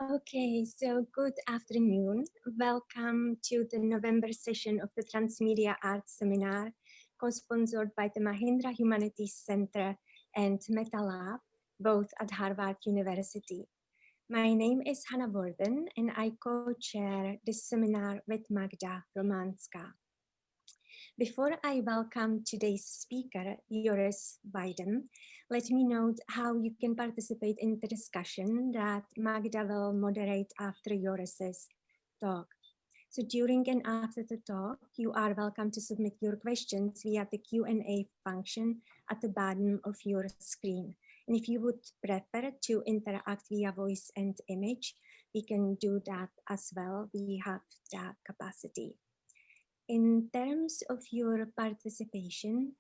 Okay, so good afternoon. Welcome to the November session of the Transmedia Arts Seminar, co-sponsored by the Mahindra Humanities Center and MetaLab, both at Harvard University. My name is Hannah Borden, and I co-chair this seminar with Magda Romanska. Before I welcome today's speaker, Joris Weidem, let me note how you can participate in the discussion that Magda will moderate after Joris's talk. So during and after the talk, you are welcome to submit your questions via the Q&A function at the bottom of your screen. And if you would prefer to interact via voice and image, we can do that as well. We have that capacity. In terms of your participation,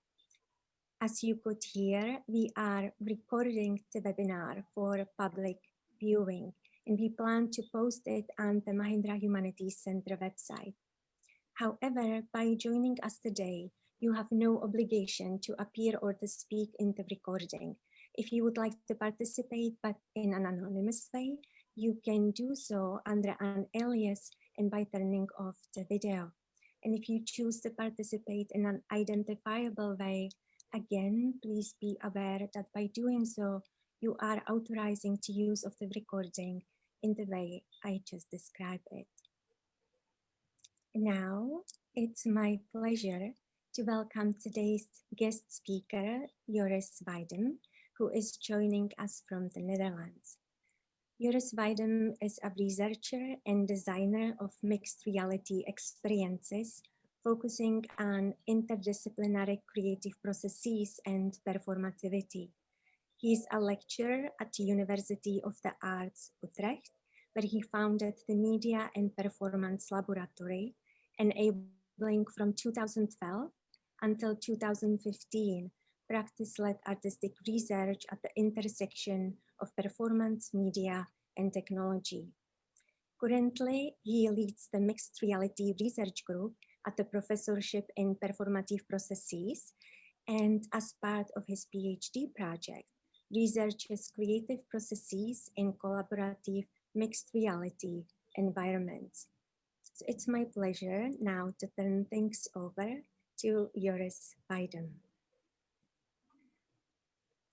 as you could hear, we are recording the webinar for public viewing, and we plan to post it on the Mahindra Humanities Center website. However, by joining us today, you have no obligation to appear or to speak in the recording. If you would like to participate, but in an anonymous way, you can do so under an alias and by turning off the video. And if you choose to participate in an identifiable way, again, please be aware that by doing so, you are authorizing to use of the recording in the way I just described it. Now, it's my pleasure to welcome today's guest speaker, Joris Weidem, who is joining us from the Netherlands. Joris Weidem is a researcher and designer of mixed reality experiences, focusing on interdisciplinary creative processes and performativity. He is a lecturer at the University of the Arts, Utrecht, where he founded the Media and Performance Laboratory, enabling from 2012 until 2015 practice-led artistic research at the intersection of performance, media, and technology. Currently, he leads the Mixed Reality Research Group at the Professorship in Performative Processes, and as part of his PhD project, researches creative processes in collaborative mixed reality environments. So it's my pleasure now to turn things over to Joris Weidem.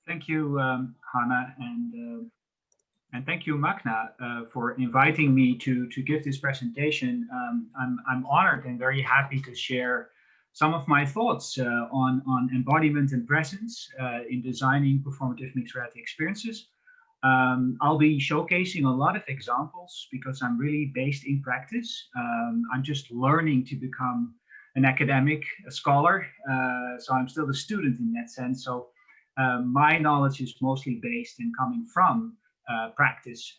Thank you, Hannah, and thank you, Magda, for inviting me to give this presentation. I'm honored and very happy to share some of my thoughts on embodiment and presence in designing performative mixed reality experiences. I'll be showcasing a lot of examples because I'm really based in practice. I'm just learning to become an academic, a scholar, so I'm still a student in that sense. So my knowledge is mostly based in coming from practice,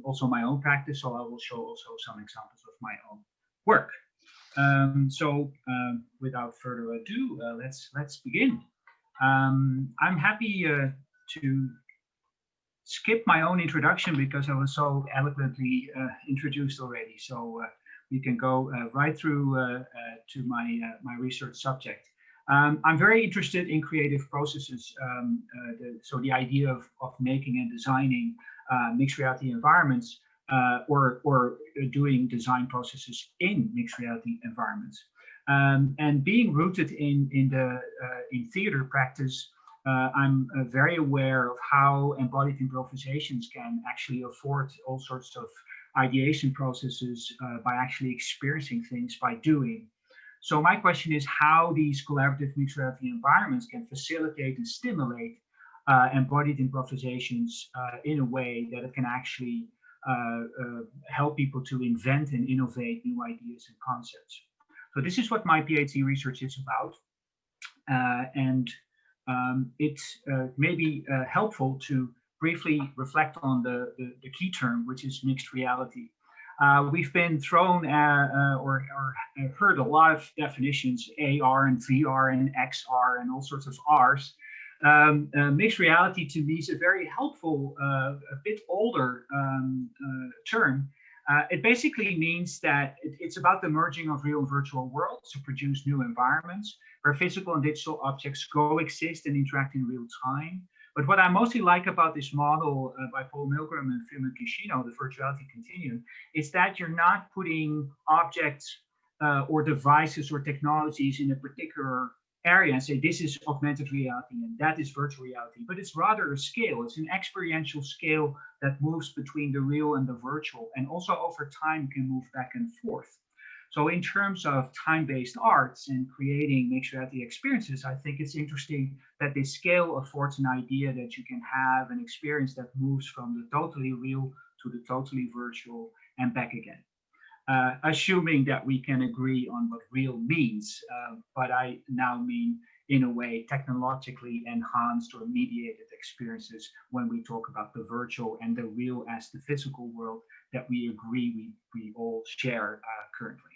also my own practice, so I will show also some examples of my own work. Without further ado, let's begin. I'm happy to skip my own introduction because I was so eloquently introduced already. So we can go right through to my research subject. I'm very interested in creative processes. So the idea of making and designing mixed reality environments or doing design processes in mixed reality environments. And being rooted in theater practice, I'm very aware of how embodied improvisations can actually afford all sorts of ideation processes by actually experiencing things by doing. So my question is how these collaborative mixed reality environments can facilitate and stimulate embodied improvisations in a way that it can actually help people to invent and innovate new ideas and concepts. So this is what my PhD research is about. It's maybe helpful to briefly reflect on the key term, which is mixed reality. We've been thrown or heard a lot of definitions, AR and VR and XR and all sorts of Rs. Mixed reality to me is a very helpful, a bit older term. It basically means that it's about the merging of real and virtual worlds to produce new environments where physical and digital objects coexist and interact in real time, But what I mostly like about this model by Paul Milgram and Firmo Kishino, the virtuality continuum, is that you're not putting objects or devices or technologies in a particular area and say this is augmented reality and that is virtual reality, but it's rather a scale. It's an experiential scale that moves between the real and the virtual, and also over time can move back and forth. So in terms of time-based arts and creating mixed reality experiences, I think it's interesting that this scale affords an idea that you can have an experience that moves from the totally real to the totally virtual and back again. Assuming that we can agree on what real means, but I now mean, in a way, technologically enhanced or mediated experiences when we talk about the virtual and the real as the physical world that we agree we all share currently.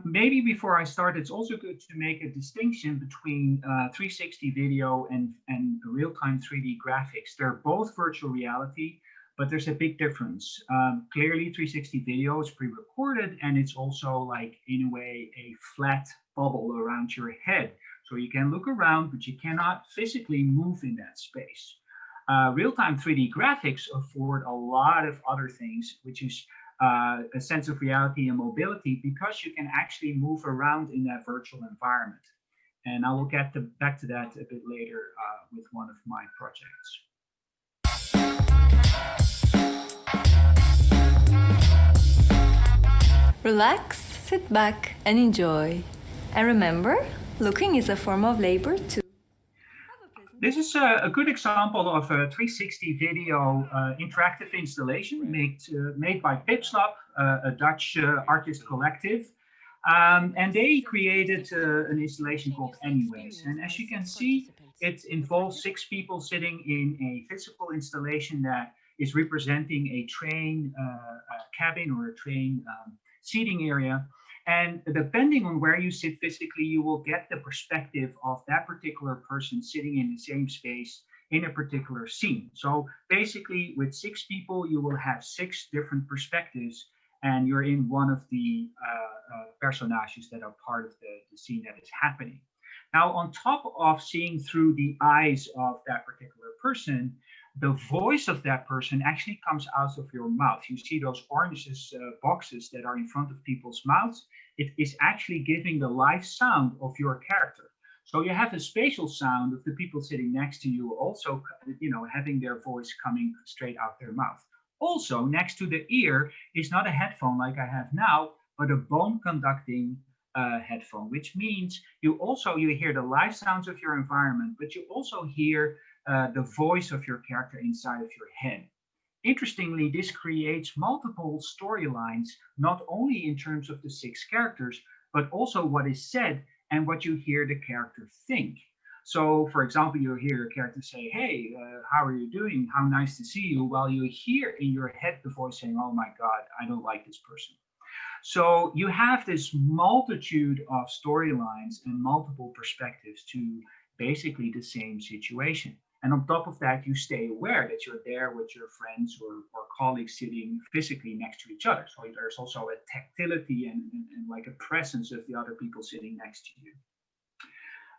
Maybe before I start, it's also good to make a distinction between 360 video and real-time 3D graphics. They're both virtual reality, but there's a big difference. Clearly, 360 video is pre-recorded, and it's also like, in a way, a flat bubble around your head. So you can look around, but you cannot physically move in that space. Real-time 3D graphics afford a lot of other things, which is a sense of reality and mobility, because you can actually move around in that virtual environment. And I will get back to that a bit later with one of my projects. Relax, sit back, and enjoy. And remember, looking is a form of labor too. This is a good example of a 360 video interactive installation made by Pipslab, a Dutch artist collective. And they created an installation called Anyways. And as you can see, it involves 6 people sitting in a physical installation that is representing a train cabin or a train seating area. And depending on where you sit physically, you will get the perspective of that particular person sitting in the same space in a particular scene. So basically, with 6 people, you will have 6 different perspectives, and you're in one of the personages that are part of the scene that is happening. Now, on top of seeing through the eyes of that particular person, the voice of that person actually comes out of your mouth. You see those orange boxes that are in front of people's mouths. It is actually giving the live sound of your character. So you have a spatial sound of the people sitting next to you, also, having their voice coming straight out their mouth. Also, next to the ear is not a headphone like I have now, but a bone conducting headphone, which means you hear the live sounds of your environment, but you also hear the voice of your character inside of your head. Interestingly, this creates multiple storylines, not only in terms of the 6 characters, but also what is said and what you hear the character think. So, for example, you hear a character say, "Hey, how are you doing? How nice to see you," while you hear in your head the voice saying, "Oh my God, I don't like this person." So you have this multitude of storylines and multiple perspectives to basically the same situation. And on top of that, you stay aware that you're there with your friends or colleagues sitting physically next to each other. So there's also a tactility and like a presence of the other people sitting next to you.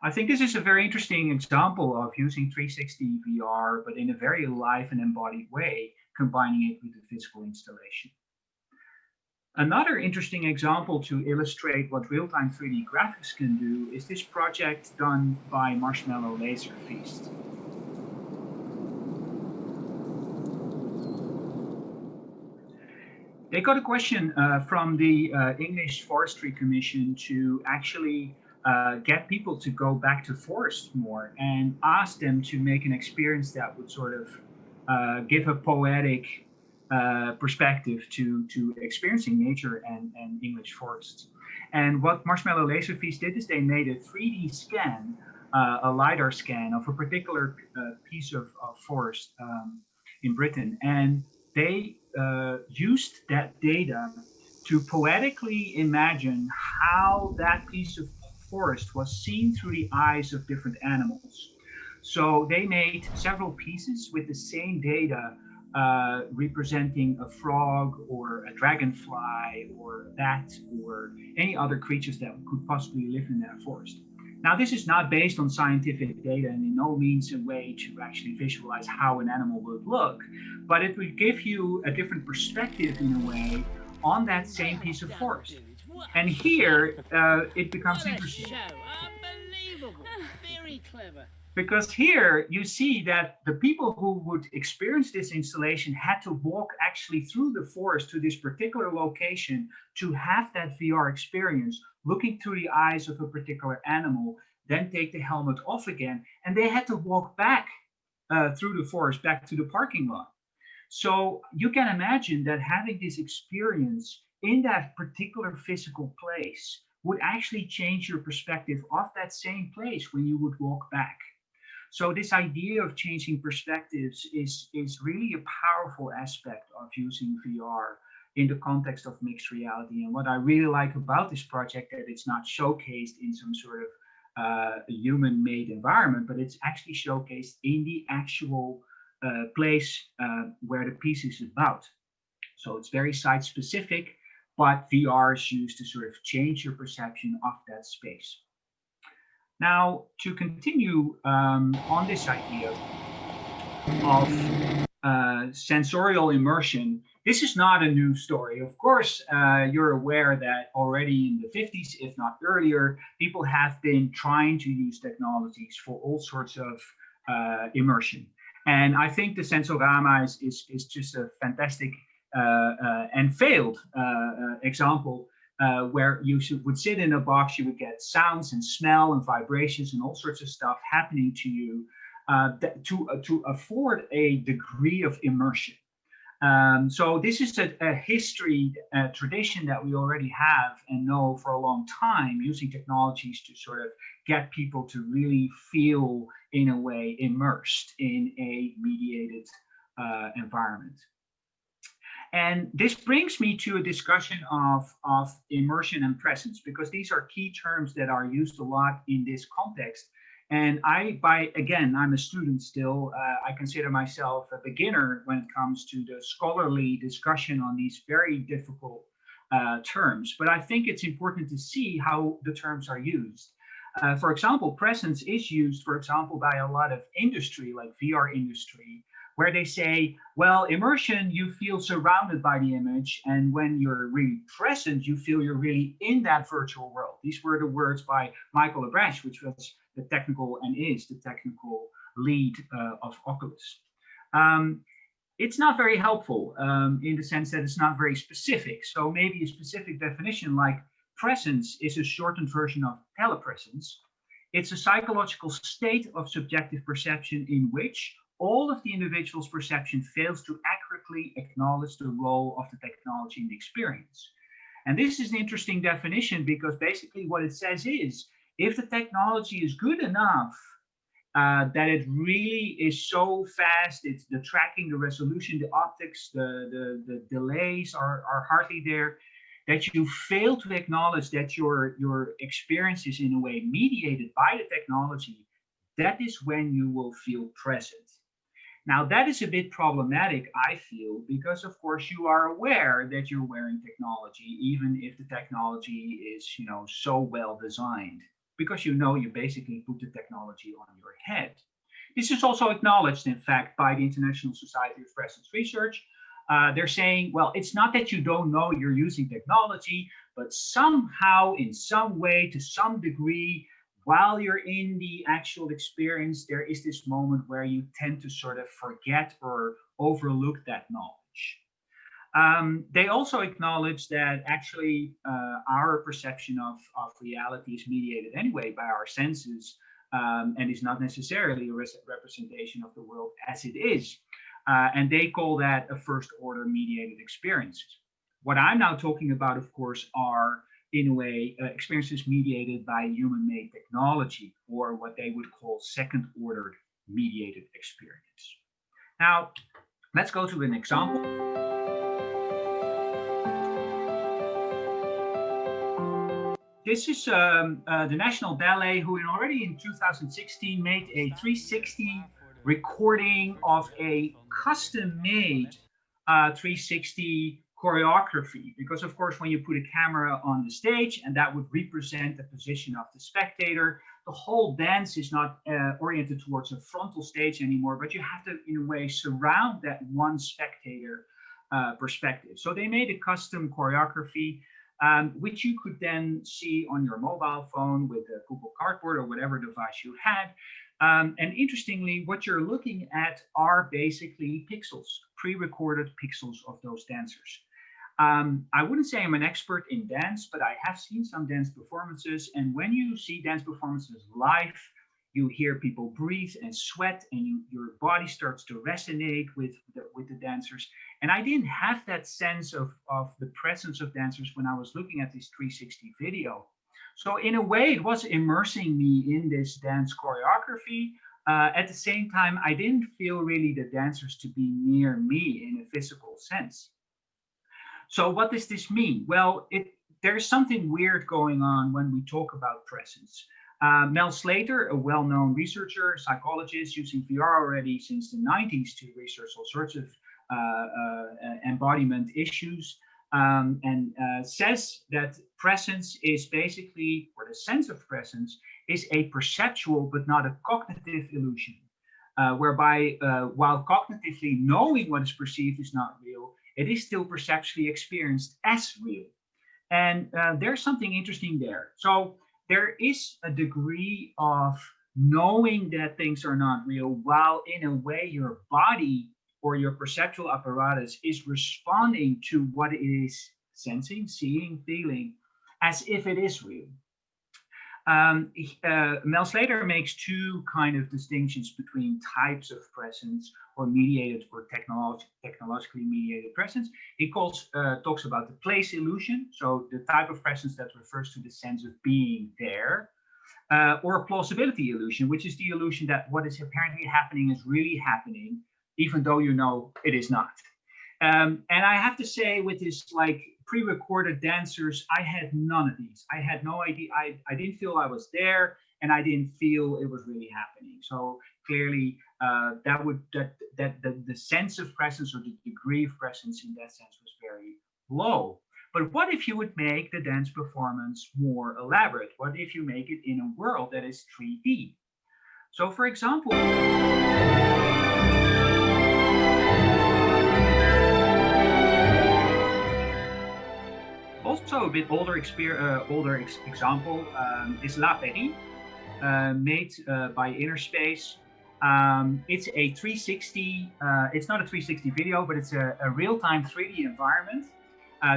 I think this is a very interesting example of using 360 VR, but in a very live and embodied way, combining it with a physical installation. Another interesting example to illustrate what real-time 3D graphics can do is this project done by Marshmallow Laser Feast. They got a question from the English Forestry Commission to actually get people to go back to forests more and ask them to make an experience that would sort of give a poetic perspective to experiencing nature and English forests. And what Marshmallow Laser Feast did is they made a 3D scan, a LiDAR scan of a particular piece of forest in Britain. And they used that data to poetically imagine how that piece of forest was seen through the eyes of different animals. So they made several pieces with the same data representing a frog or a dragonfly or a bat or any other creatures that could possibly live in that forest. Now, this is not based on scientific data and in no means a way to actually visualize how an animal would look, but it would give you a different perspective in a way on that same piece of forest. And here it becomes interesting. Unbelievable. Very clever. Because here you see that the people who would experience this installation had to walk actually through the forest to this particular location to have that VR experience, looking through the eyes of a particular animal, then take the helmet off again, and they had to walk back through the forest back to the parking lot. So you can imagine that having this experience in that particular physical place would actually change your perspective of that same place when you would walk back. So this idea of changing perspectives is really a powerful aspect of using VR in the context of mixed reality. And what I really like about this project, that it's not showcased in some sort of human-made environment, but it's actually showcased in the actual place where the piece is about. So it's very site-specific, but VR is used to sort of change your perception of that space. Now, to continue on this idea of sensorial immersion, this is not a new story. Of course, you're aware that already in the 50s, if not earlier, people have been trying to use technologies for all sorts of immersion. And I think the Sensorama is just a fantastic and failed example. Where you would sit in a box, you would get sounds and smell and vibrations and all sorts of stuff happening to you to afford a degree of immersion. So this is a history, tradition that we already have and know for a long time, using technologies to sort of get people to really feel, in a way, immersed in a mediated environment. And this brings me to a discussion of immersion and presence, because these are key terms that are used a lot in this context. And I'm a student still. I consider myself a beginner when it comes to the scholarly discussion on these very difficult terms. But I think it's important to see how the terms are used. For example, presence is used, for example, by a lot of industry, like VR industry, where they say, well, immersion, you feel surrounded by the image. And when you're really present, you feel you're really in that virtual world. These were the words by Michael Abrash, which was the technical and is the technical lead of Oculus. It's not very helpful in the sense that it's not very specific. So maybe a specific definition like presence is a shortened version of telepresence. It's a psychological state of subjective perception in which all of the individual's perception fails to accurately acknowledge the role of the technology in the experience. And this is an interesting definition, because basically what it says is, if the technology is good enough that it really is so fast, it's the tracking, the resolution, the optics, the delays are hardly there, that you fail to acknowledge that your experience is in a way mediated by the technology, that is when you will feel present. Now, that is a bit problematic, I feel, because of course you are aware that you're wearing technology, even if the technology is, so well designed, because you basically put the technology on your head. This is also acknowledged, in fact, by the International Society of Presence Research. They're saying, well, it's not that you don't know you're using technology, but somehow, in some way, to some degree, while you're in the actual experience, there is this moment where you tend to sort of forget or overlook that knowledge. They also acknowledge that actually our perception of reality is mediated anyway by our senses, and is not necessarily a representation of the world as it is. And they call that a first order mediated experience. What I'm now talking about, of course, are in a way experiences mediated by human-made technology, or what they would call second order mediated experience. Now, let's go to an example. This is the National Ballet, who already in 2016 made a 360 recording of a custom-made 360 choreography, because of course when you put a camera on the stage and that would represent the position of the spectator, the whole dance is not oriented towards a frontal stage anymore, but you have to, in a way, surround that one spectator perspective. So they made a custom choreography, which you could then see on your mobile phone with a Google Cardboard or whatever device you had. And interestingly, what you're looking at are basically pixels, pre-recorded pixels of those dancers. I wouldn't say I'm an expert in dance, but I have seen some dance performances. And when you see dance performances live, you hear people breathe and sweat, and your body starts to resonate with the dancers. And I didn't have that sense of the presence of dancers when I was looking at this 360 video. So in a way, it was immersing me in this dance choreography. At the same time, I didn't feel really the dancers to be near me in a physical sense. So what does this mean? Well, there's something weird going on when we talk about presence. Mel Slater, a well-known researcher, psychologist, using VR already since the 90s to research all sorts of embodiment issues, and says that presence is basically, or the sense of presence, is a perceptual but not a cognitive illusion, whereby while cognitively knowing what is perceived is not real, it is still perceptually experienced as real. And there's something interesting there. So there is a degree of knowing that things are not real, while in a way your body or your perceptual apparatus is responding to what it is sensing, seeing, feeling, as if it is real. Mel Slater makes two kind of distinctions between types of presence, or mediated or technologically mediated presence. He talks about the place illusion, so the type of presence that refers to the sense of being there, or plausibility illusion, which is the illusion that what is apparently happening is really happening, even though you know it is not. And I have to say, with this like pre-recorded dancers, I had none of these. I had no idea. I didn't feel I was there, and I didn't feel it was really happening. So clearly, the sense of presence, or the degree of presence in that sense, was very low. But what if you would make the dance performance more elaborate? What if you make it in a world that is 3D? So, for example, also a bit older example is La Péri, made by Innerspace. It's a 360, it's not a 360 video, but it's a real-time 3D environment.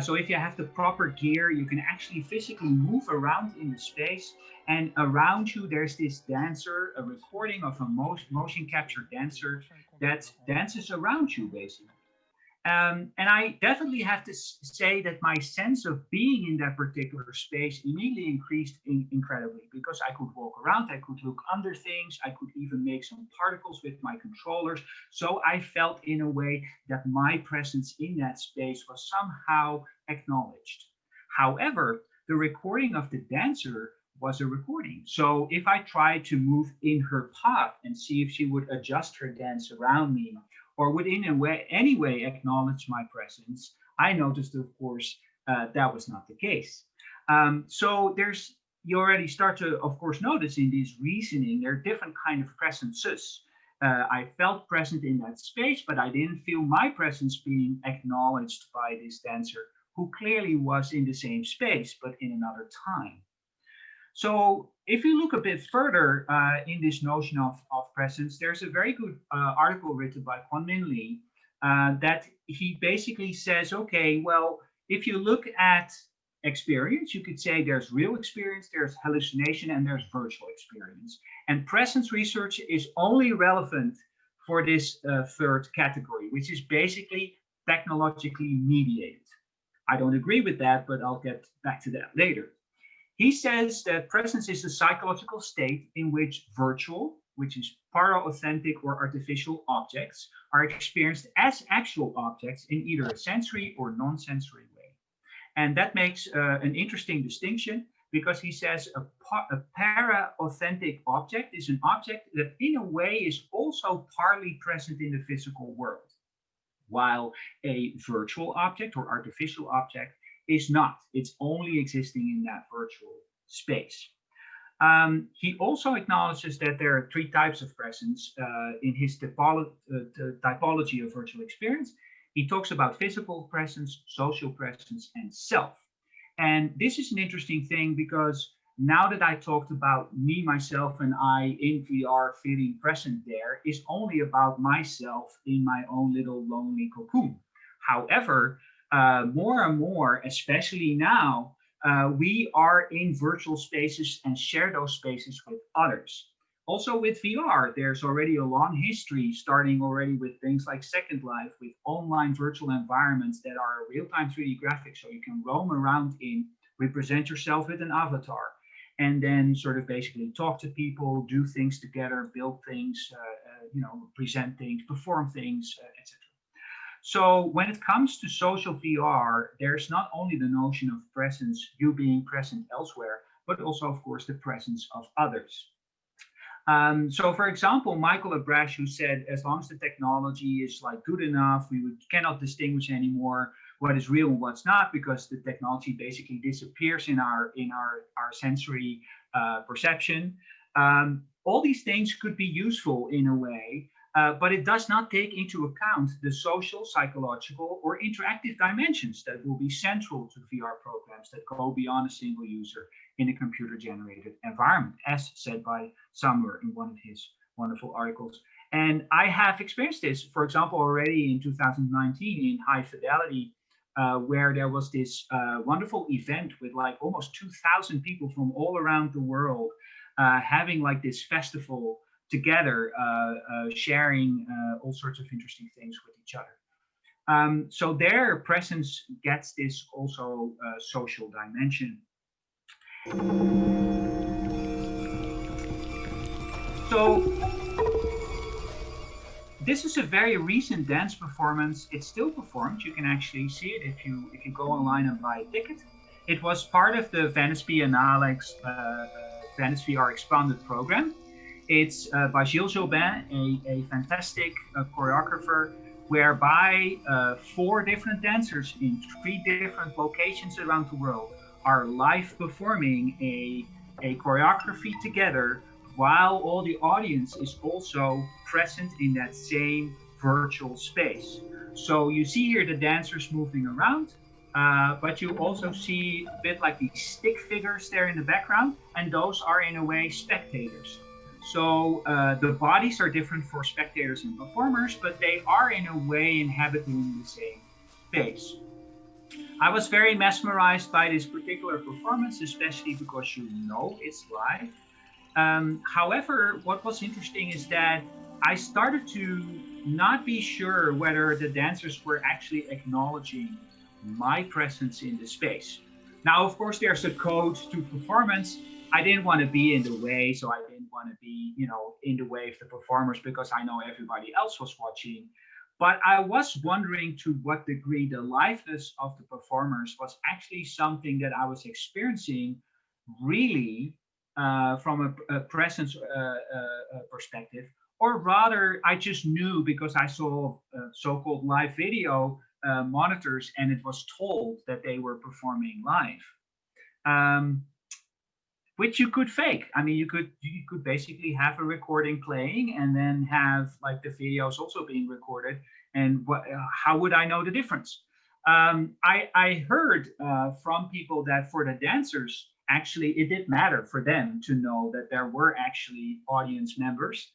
So if you have the proper gear, you can actually physically move around in the space, and around you there's this dancer, a recording of a motion capture dancer that dances around you, basically. And I definitely have to say that my sense of being in that particular space immediately increased incredibly, because I could walk around, I could look under things, I could even make some particles with my controllers. So I felt in a way that my presence in that space was somehow acknowledged. However, the recording of the dancer was a recording. So if I tried to move in her path and see if she would adjust her dance around me, or would in any way acknowledge my presence, I noticed, of course, that was not the case. So you already start to, of course, notice in this reasoning, there are different kind of presences. I felt present in that space, but I didn't feel my presence being acknowledged by this dancer, who clearly was in the same space, but in another time. So if you look a bit further in this notion of presence, there's a very good article written by Kwon-Min Lee that he basically says, okay, well, if you look at experience, you could say there's real experience, there's hallucination, and there's virtual experience. And presence research is only relevant for this third category, which is basically technologically mediated. I don't agree with that, but I'll get back to that later. He says that presence is a psychological state in which virtual, which is para-authentic or artificial objects, are experienced as actual objects in either a sensory or non-sensory way. And that makes an interesting distinction, because he says a para-authentic object is an object that in a way is also partly present in the physical world, while a virtual object or artificial object is not. It's only existing in that virtual space. He also acknowledges that there are three types of presence in his typology of virtual experience. He talks about physical presence, social presence, and self. And this is an interesting thing because now that I talked about me, myself, and I in VR feeling present there is only about myself in my own little lonely cocoon. However, more and more, especially now, we are in virtual spaces and share those spaces with others. Also with VR, there's already a long history starting already with things like Second Life, with online virtual environments that are real-time 3D graphics. So you can roam around in, represent yourself with an avatar, and then sort of basically talk to people, do things together, build things, present things, perform things, etc. So when it comes to social VR, there's not only the notion of presence, you being present elsewhere, but also, of course, the presence of others. So, for example, Michael Abrash, who said, as long as the technology is like good enough, cannot distinguish anymore what is real and what's not, because the technology basically disappears in our sensory perception. All these things could be useful in a way, but it does not take into account the social, psychological, or interactive dimensions that will be central to VR programs that go beyond a single user in a computer-generated environment, as said by Samer in one of his wonderful articles. And I have experienced this, for example, already in 2019 in High Fidelity, where there was this wonderful event with like almost 2,000 people from all around the world having like this festival together, sharing all sorts of interesting things with each other. So their presence gets this also social dimension. So this is a very recent dance performance. It's still performed. You can actually see it if you go online and buy a ticket. It was part of the Venice Biennale's Venice VR Expanded program. It's by Gilles Jobin, a fantastic choreographer, whereby 4 different dancers in 3 different locations around the world are live performing a choreography together, while all the audience is also present in that same virtual space. So you see here the dancers moving around, but you also see a bit like these stick figures there in the background, and those are in a way spectators. So the bodies are different for spectators and performers, but they are in a way inhabiting the same space. I was very mesmerized by this particular performance, especially because you know it's live. However, what was interesting is that I started to not be sure whether the dancers were actually acknowledging my presence in the space. Now, of course, there's a code to performance. I didn't want to be in the way, so I didn't want to be, in the way of the performers because I know everybody else was watching. But I was wondering to what degree the liveness of the performers was actually something that I was experiencing really from a presence perspective, or rather I just knew because I saw so-called live video monitors and it was told that they were performing live. Which you could fake. I mean, you could basically have a recording playing and then have like the videos also being recorded. And how would I know the difference? I heard from people that for the dancers, actually, it did matter for them to know that there were actually audience members.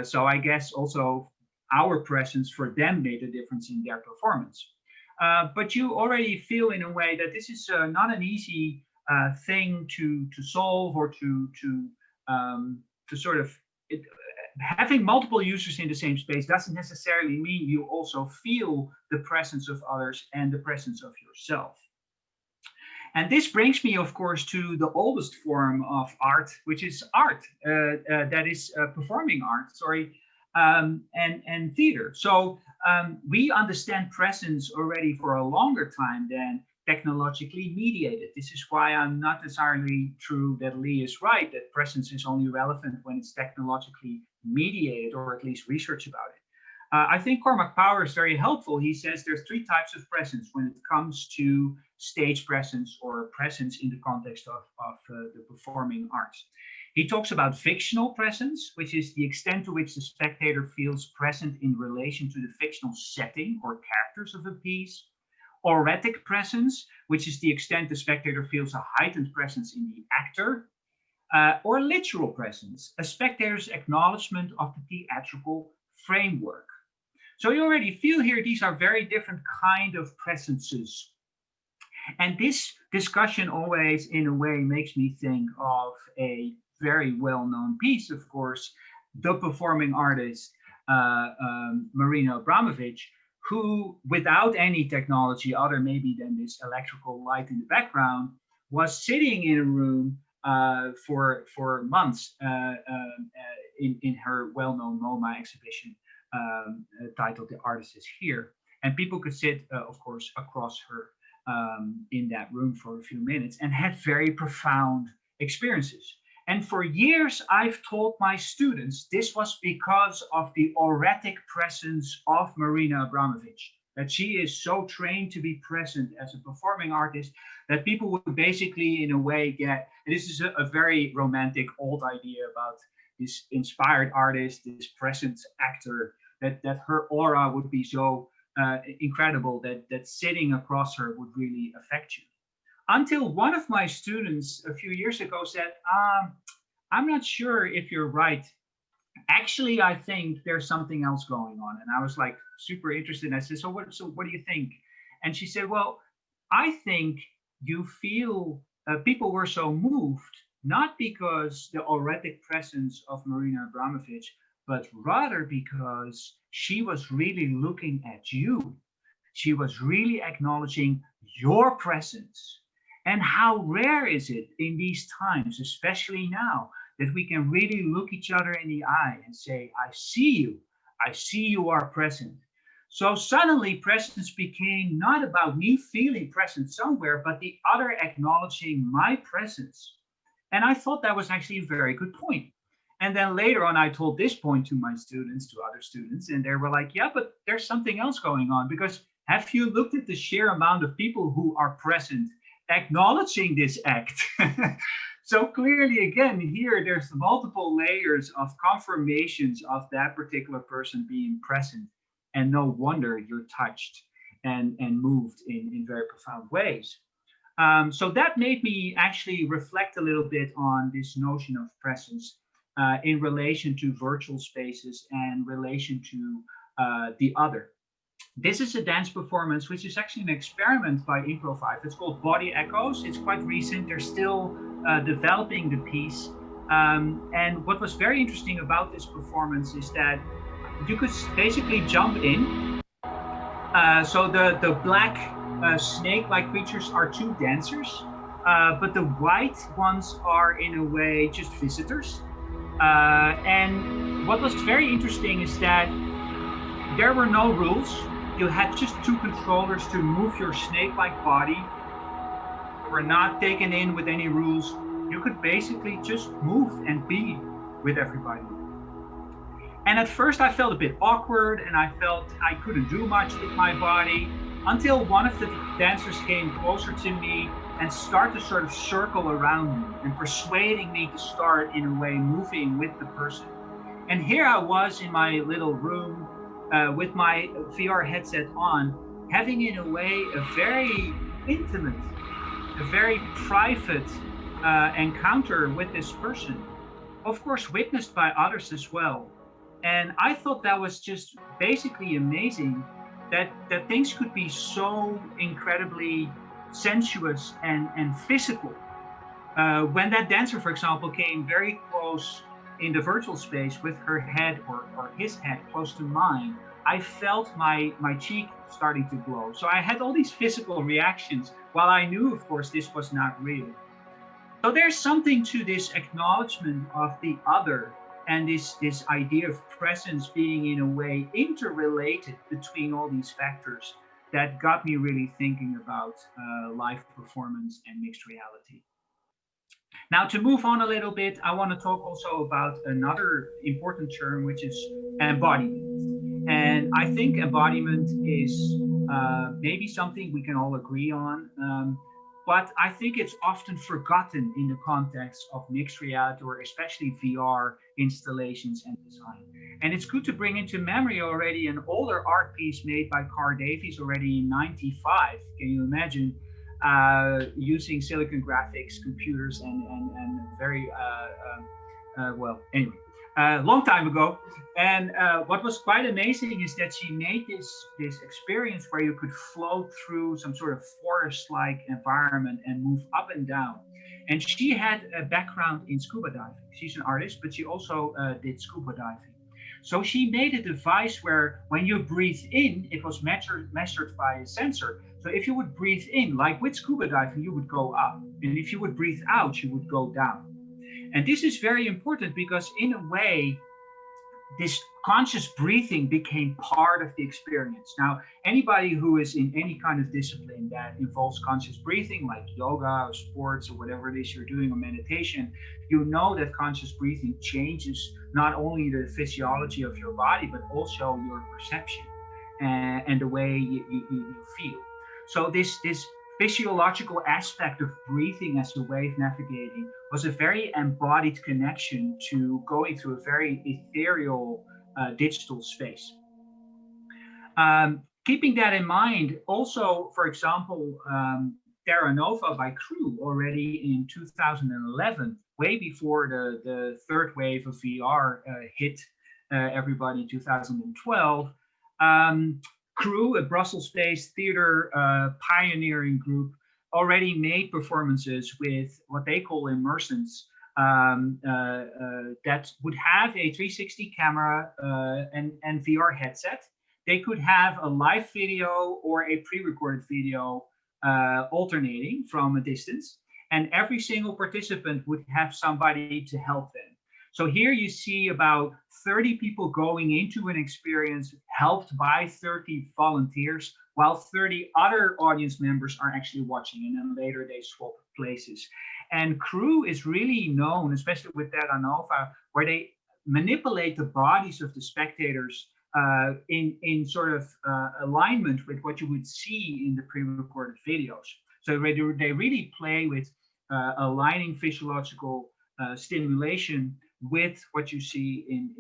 So I guess also our presence for them made a difference in their performance. But you already feel in a way that this is not an easy thing to solve or to sort of having multiple users in the same space doesn't necessarily mean you also feel the presence of others and the presence of yourself. And this brings me, of course, to the oldest form of art, which is art, that is performing art, and theater. So we understand presence already for a longer time than technologically mediated. This is why I'm not entirely true that Lee is right, that presence is only relevant when it's technologically mediated, or at least research about it. I think Cormac Power is very helpful. He says there's 3 types of presence when it comes to stage presence or presence in the context of the performing arts. He talks about fictional presence, which is the extent to which the spectator feels present in relation to the fictional setting or characters of a piece. Auratic presence, which is the extent the spectator feels a heightened presence in the actor. Or literal presence, a spectator's acknowledgement of the theatrical framework. So you already feel here these are very different kind of presences. And this discussion always, in a way, makes me think of a very well-known piece, of course, the performing artist, Marina Abramovic, who, without any technology other maybe than this electrical light in the background, was sitting in a room for months in her well-known MoMA exhibition titled "The Artist Is Here," and people could sit, of course, across her in that room for a few minutes and had very profound experiences. And for years, I've told my students this was because of the auratic presence of Marina Abramovic, that she is so trained to be present as a performing artist that people would basically, in a way, get, and this is a very romantic old idea about this inspired artist, this present actor, that her aura would be so incredible that sitting across her would really affect you. Until one of my students a few years ago said, I'm not sure if you're right. Actually, I think there's something else going on. And I was like super interested. I said, so what do you think? And she said, well, I think you feel people were so moved, not because the auratic presence of Marina Abramovic, but rather because she was really looking at you. She was really acknowledging your presence. And how rare is it in these times, especially now, that we can really look each other in the eye and say, I see you are present. So suddenly presence became not about me feeling present somewhere, but the other acknowledging my presence. And I thought that was actually a very good point. And then later on, I told this point to my students, to other students, and they were like, yeah, but there's something else going on, because have you looked at the sheer amount of people who are present acknowledging this act? So clearly, again, here there's multiple layers of confirmations of that particular person being present. And no wonder you're touched and moved in very profound ways. So that made me actually reflect a little bit on this notion of presence in relation to virtual spaces and relation to the other. This is a dance performance, which is actually an experiment by Improv5. It's called Body Echoes. It's quite recent. They're still developing the piece. And what was very interesting about this performance is that you could basically jump in. So the black snake-like creatures are two dancers, but the white ones are in a way just visitors. And what was very interesting is that there were no rules. You had just two controllers to move your snake-like body. You were not taken in with any rules. You could basically just move and be with everybody. And at first I felt a bit awkward and I felt I couldn't do much with my body until one of the dancers came closer to me and started to sort of circle around me and persuading me to start, in a way, moving with the person. And here I was in my little room with my VR headset on, having in a way a very intimate, a very private encounter with this person, of course witnessed by others as well. And I thought that was just basically amazing, that things could be so incredibly sensuous and physical. When that dancer, for example, came very close in the virtual space with her head or his head close to mine, I felt my cheek starting to glow. So I had all these physical reactions while I knew, of course, this was not real. So there's something to this acknowledgement of the other and this idea of presence being, in a way, interrelated between all these factors that got me really thinking about live performance and mixed reality. Now, to move on a little bit, I want to talk also about another important term, which is embodiment. And I think embodiment is maybe something we can all agree on. but I think it's often forgotten in the context of mixed reality or especially VR installations and design. And it's good to bring into memory already an older art piece made by Carr Davies already in '95. Can you imagine using silicon graphics, computers, and very, well, anyway, long time ago. And what was quite amazing is that she made this experience where you could float through some sort of forest-like environment and move up and down. And she had a background in scuba diving. She's an artist, but she also did scuba diving. So she made a device where when you breathe in, it was measured by a sensor. So if you would breathe in, like with scuba diving, you would go up. And if you would breathe out, you would go down. And this is very important because in a way, this conscious breathing became part of the experience. Now, anybody who is in any kind of discipline that involves conscious breathing, like yoga or sports or whatever it is you're doing, or meditation, you know that conscious breathing changes not only the physiology of your body, but also your perception and the way you feel. So this physiological aspect of breathing as a way of navigating was a very embodied connection to going through a very ethereal digital space. Keeping that in mind, also, for example, Terra Nova by Crew already in 2011, way before the third wave of VR hit everybody in 2012, Crew, a Brussels-based theater pioneering group, already made performances with what they call immersants that would have a 360 camera and VR headset. They could have a live video or a pre-recorded video alternating from a distance, and every single participant would have somebody to help them. So here you see about 30 people going into an experience helped by 30 volunteers, while 30 other audience members are actually watching, and then later they swap places. And Crew is really known, especially with Terra Nova, where they manipulate the bodies of the spectators in sort of alignment with what you would see in the pre-recorded videos. So they really play with aligning physiological stimulation with what you see in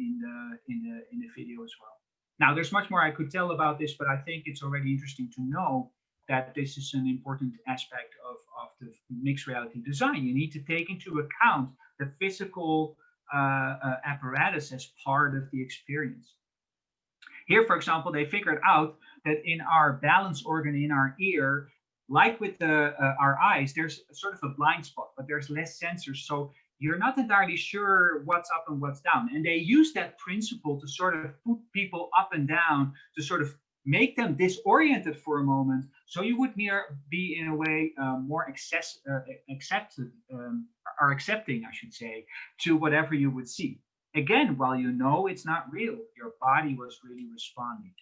the video as well. Now, there's much more I could tell about this, but I think it's already interesting to know that this is an important aspect of the mixed reality design. You need to take into account the physical apparatus as part of the experience. Here, for example, they figured out that in our balance organ in our ear, like with our eyes, there's sort of a blind spot, but there's less sensors. So you're not entirely sure what's up and what's down. And they use that principle to sort of put people up and down to sort of make them disoriented for a moment. So you would be in a way more accepting, I should say, to whatever you would see. Again, while you know it's not real, your body was really responding.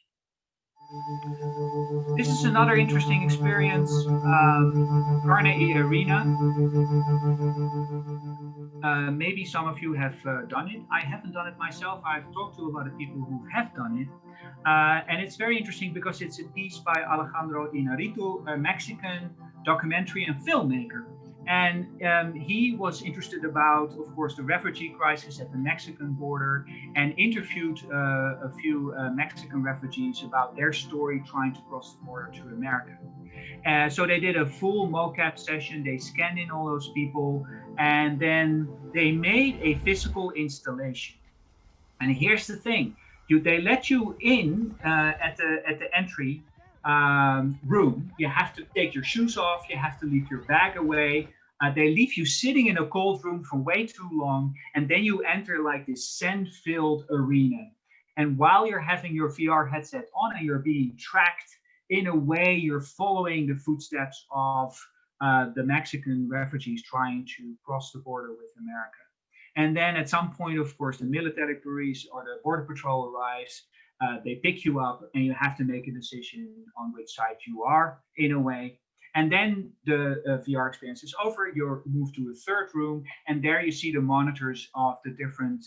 This is another interesting experience, Carnegie Arena. Maybe some of you have done it. I haven't done it myself. I've talked to a lot of people who have done it. And it's very interesting because it's a piece by Alejandro Inarritu, a Mexican documentary and filmmaker. And he was interested about, of course, the refugee crisis at the Mexican border, and interviewed a few Mexican refugees about their story trying to cross the border to America. So they did a full mocap session. They scanned in all those people, and then they made a physical installation. And here's the thing: they let you in at the entry room. You have to take your shoes off. You have to leave your bag away. They leave you sitting in a cold room for way too long, and then you enter like this scent-filled arena. And while you're having your VR headset on and you're being tracked, in a way, you're following the footsteps of the Mexican refugees trying to cross the border with America. And then at some point, of course, the military police or the border patrol arrives. They pick you up, and you have to make a decision on which side you are, in a way. And then the VR experience is over. You're moved to a third room, and there you see the monitors of the different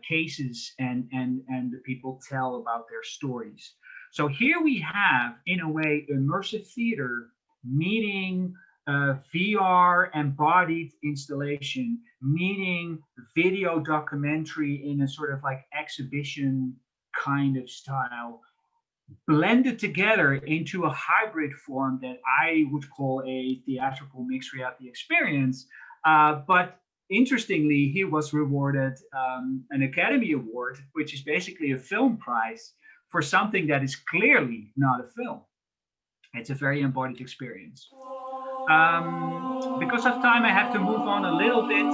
cases, and the people tell about their stories. So here we have, in a way, immersive theater meeting VR embodied installation, meaning video documentary in a sort of like exhibition kind of style, blended together into a hybrid form that I would call a theatrical mixed reality experience. But interestingly, he was rewarded an Academy Award, which is basically a film prize for something that is clearly not a film. It's a very embodied experience. Because of time, I have to move on a little bit.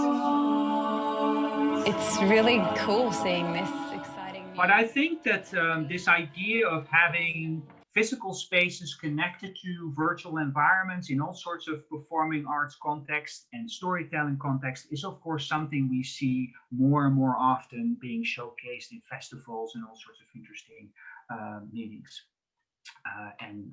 It's really cool seeing this exciting. But I think that this idea of having physical spaces connected to virtual environments in all sorts of performing arts context and storytelling context is, of course, something we see more and more often being showcased in festivals and all sorts of interesting meetings and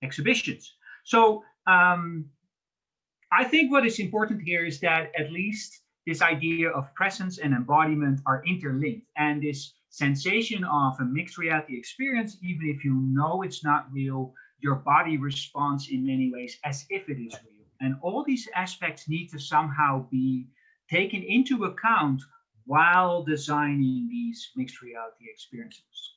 exhibitions. So I think what is important here is that at least this idea of presence and embodiment are interlinked, and this sensation of a mixed reality experience, even if you know it's not real, your body responds in many ways as if it is real. And all these aspects need to somehow be taken into account while designing these mixed reality experiences.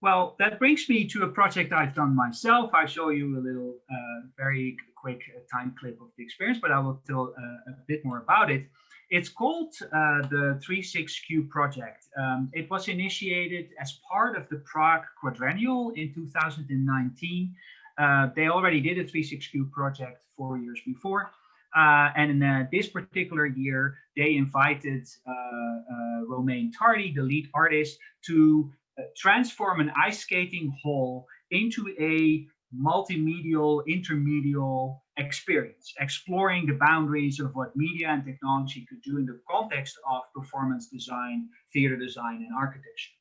Well, that brings me to a project I've done myself. I'll show you a little very quick time clip of the experience, but I will tell a bit more about it. It's called the 36Q project. It was initiated as part of the Prague Quadrennial in 2019. They already did a 36Q project 4 years before. And in this particular year, they invited Romain Tardy, the lead artist, to transform an ice skating hall into a multimedial, intermedial experience, exploring the boundaries of what media and technology could do in the context of performance design, theater design, and architecture.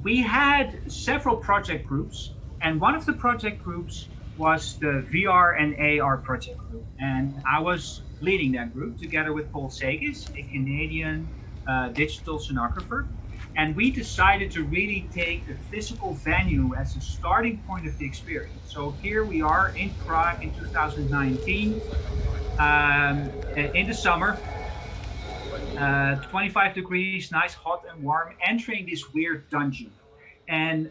We had several project groups, and one of the project groups was the VR and AR project group. And I was leading that group together with Paul Segis, a Canadian digital scenographer. And we decided to really take the physical venue as a starting point of the experience. So here we are in Prague in 2019, in the summer, 25 degrees, nice, hot and warm, entering this weird dungeon. And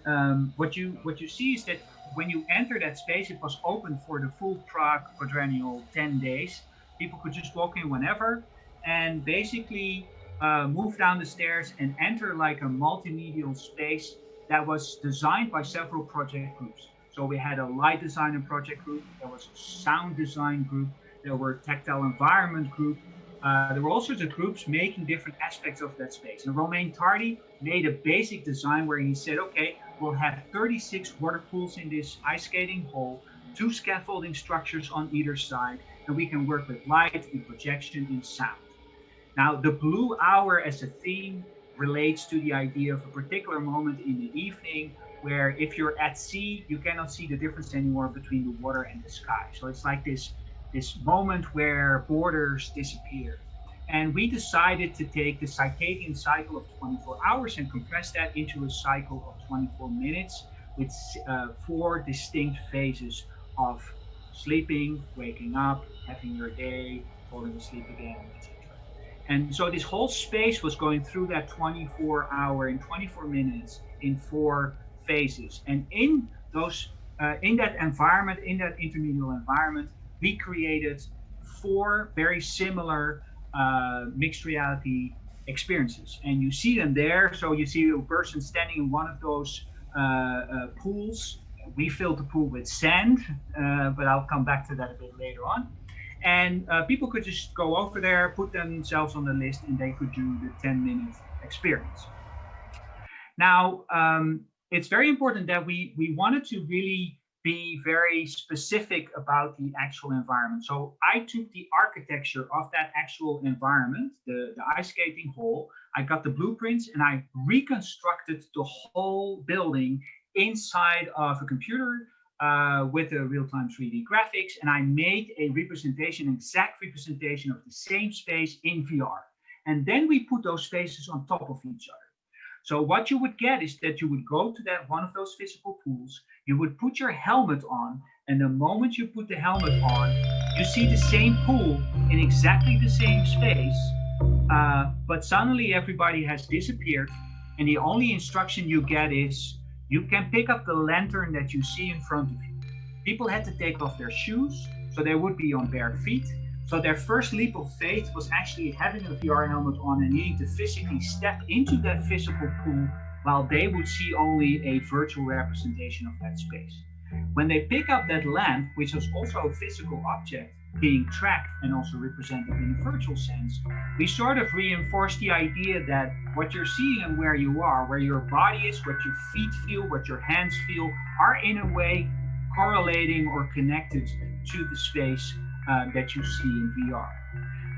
what you see is that when you enter that space, it was open for the full Prague Quadrennial 10 days. People could just walk in whenever and basically move down the stairs and enter like a multimedial space that was designed by several project groups. So we had a light design and project group, there was a sound design group, there were tactile environment group, there were all sorts of groups making different aspects of that space. And Romain Tardy made a basic design where he said, okay, we'll have 36 water pools in this ice skating hall, 2 scaffolding structures on either side, and we can work with light and projection and sound. Now, the blue hour as a theme relates to the idea of a particular moment in the evening where if you're at sea, you cannot see the difference anymore between the water and the sky. So it's like this moment where borders disappear. And we decided to take the circadian cycle of 24 hours and compress that into a cycle of 24 minutes with 4 distinct phases of sleeping, waking up, having your day, falling asleep again, etc. And so this whole space was going through that 24 hour in 24 minutes in 4 phases. And in those, in that environment, in that intermedial environment, we created 4 very similar mixed reality experiences. And you see them there. So you see a person standing in one of those pools. We filled the pool with sand, but I'll come back to that a bit later on. And people could just go over there, put themselves on the list, and they could do the 10-minute experience. Now, it's very important that we wanted to really be very specific about the actual environment. So I took the architecture of that actual environment, the ice skating hall. I got the blueprints and I reconstructed the whole building inside of a computer with a real-time 3D graphics. And I made a representation, exact representation of the same space in VR. And then we put those spaces on top of each other. So what you would get is that you would go to that one of those physical pools, you would put your helmet on, and the moment you put the helmet on, you see the same pool in exactly the same space, but suddenly everybody has disappeared, and the only instruction you get is you can pick up the lantern that you see in front of you. People had to take off their shoes, so they would be on bare feet. So their first leap of faith was actually having a VR helmet on and needing to physically step into that physical pool while they would see only a virtual representation of that space. When they pick up that lamp, which is also a physical object being tracked and also represented in a virtual sense, we sort of reinforce the idea that what you're seeing and where you are, where your body is, what your feet feel, what your hands feel, are in a way correlating or connected to the space that you see in VR.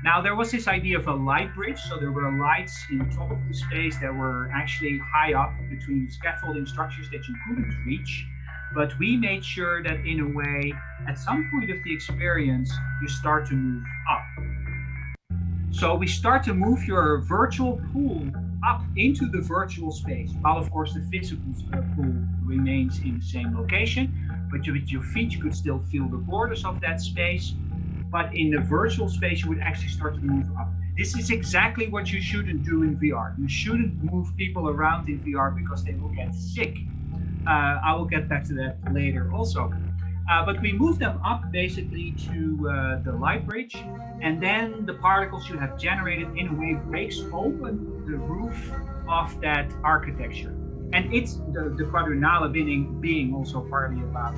Now, there was this idea of a light bridge, so there were lights in top of the space that were actually high up between scaffolding structures that you couldn't reach, but we made sure that in a way, at some point of the experience, you start to move up. So we start to move your virtual pool up into the virtual space, while of course the physical pool remains in the same location, but with your feet you could still feel the borders of that space. But in the virtual space, you would actually start to move up. This is exactly what you shouldn't do in VR. You shouldn't move people around in VR because they will get sick. I will get back to that later also. But we move them up basically to the light bridge, and then the particles you have generated in a way breaks open the roof of that architecture. And it's the Quadrenale being also partly about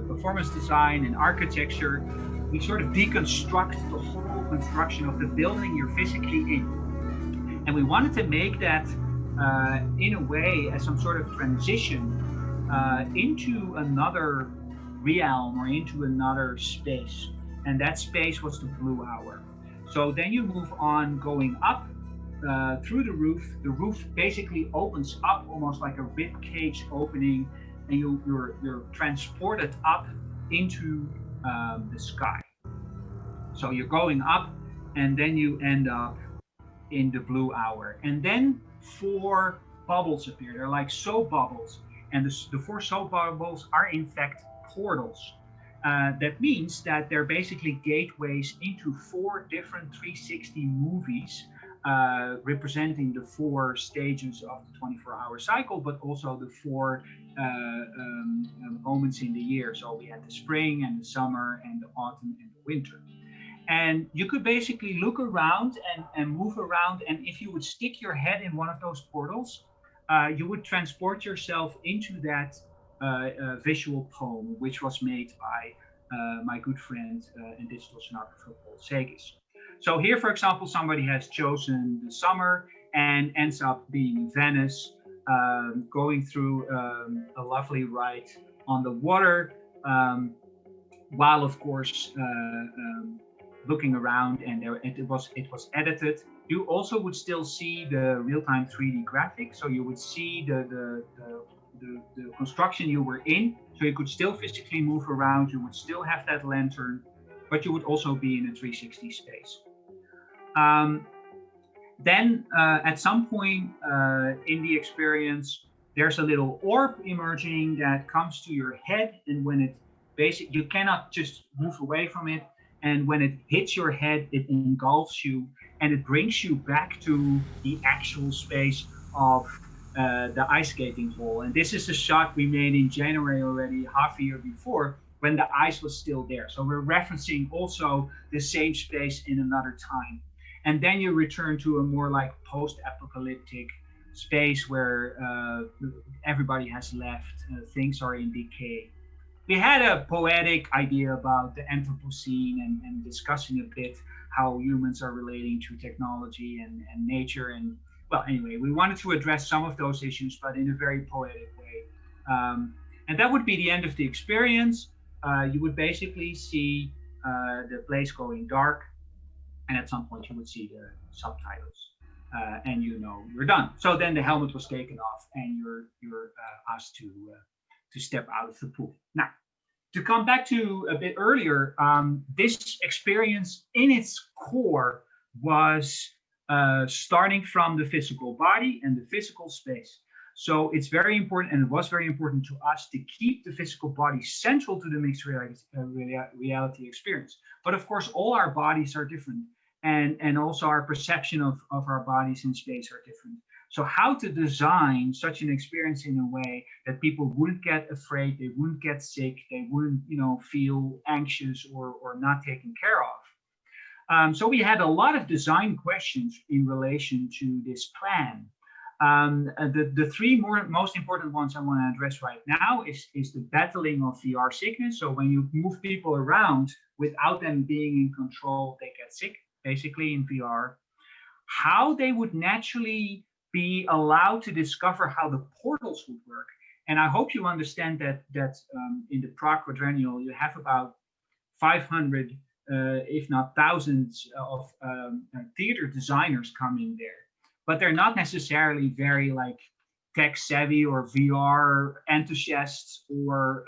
performance design and architecture. We sort of deconstruct the whole construction of the building you're physically in. And we wanted to make that in a way as some sort of transition into another realm or into another space. And that space was the Blue Hour. So then you move on going up through the roof. The roof basically opens up almost like a rib cage opening, and you're transported up into the sky. So you're going up and then you end up in the Blue Hour. And then 4 bubbles appear. They're like soap bubbles. And the 4 soap bubbles are in fact portals. That means that they're basically gateways into 4 different 360 movies representing the 4 stages of the 24-hour cycle, but also the 4 moments in the year. So we had the spring and the summer and the autumn and the winter. And you could basically look around and move around. And if you would stick your head in one of those portals, you would transport yourself into that visual poem, which was made by my good friend and digital sonographer, Paul Segis. So here, for example, somebody has chosen the summer and ends up being Venice, going through a lovely ride on the water, while of course looking around, and it was edited. You also would still see the real-time 3D graphics, so you would see the construction you were in, so you could still physically move around. You would still have that lantern, but you would also be in a 360 space. Then at some point in the experience, there's a little orb emerging that comes to your head, and when it you cannot just move away from it, and when it hits your head, it engulfs you, and it brings you back to the actual space of the ice skating hall. And this is a shot we made in January already, half a year before, when the ice was still there. So we're referencing also the same space in another time. And then you return to a more like post-apocalyptic space where everybody has left, things are in decay. We had a poetic idea about the Anthropocene and discussing a bit how humans are relating to technology and nature. And well, anyway, we wanted to address some of those issues, but in a very poetic way. And that would be the end of the experience. You would basically see the place going dark, and at some point you would see the subtitles, and you're done. So then the helmet was taken off, and you're asked to step out of the pool. Now, to come back to a bit earlier, this experience in its core was starting from the physical body and the physical space. So it's very important, and it was very important to us to keep the physical body central to the mixed reality experience. But of course, all our bodies are different, and also our perception of our bodies in space are different. So how to design such an experience in a way that people wouldn't get afraid, they wouldn't get sick, they wouldn't, feel anxious or not taken care of. So we had a lot of design questions in relation to this plan. The three most important ones I want to address right now is the battling of VR sickness. So when you move people around without them being in control, they get sick, basically in VR. How they would naturally be allowed to discover how the portals would work. And I hope you understand that in the Prague Quadrennial, you have about 500, if not thousands of theater designers coming there. But they're not necessarily very tech savvy or VR enthusiasts or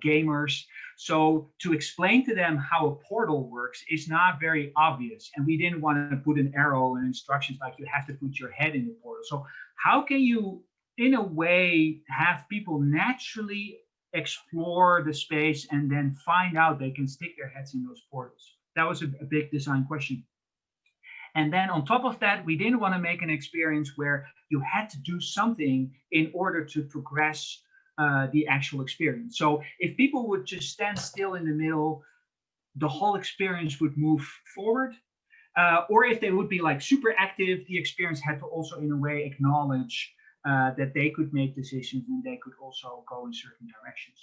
gamers. So to explain to them how a portal works is not very obvious. And we didn't want to put an arrow and instructions like you have to put your head in the portal. So how can you, in a way, have people naturally explore the space and then find out they can stick their heads in those portals? That was a big design question. And then on top of that, we didn't want to make an experience where you had to do something in order to progress the actual experience. So if people would just stand still in the middle, the whole experience would move forward. Or if they would be super active, the experience had to also in a way acknowledge that they could make decisions and they could also go in certain directions.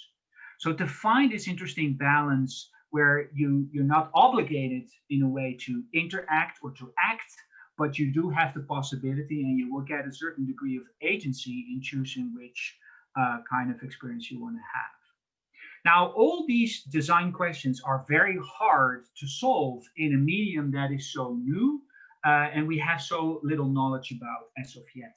So to find this interesting balance where you're not obligated in a way to interact or to act, but you do have the possibility and you will get a certain degree of agency in choosing which kind of experience you want to have. Now, all these design questions are very hard to solve in a medium that is so new and we have so little knowledge about as of yet.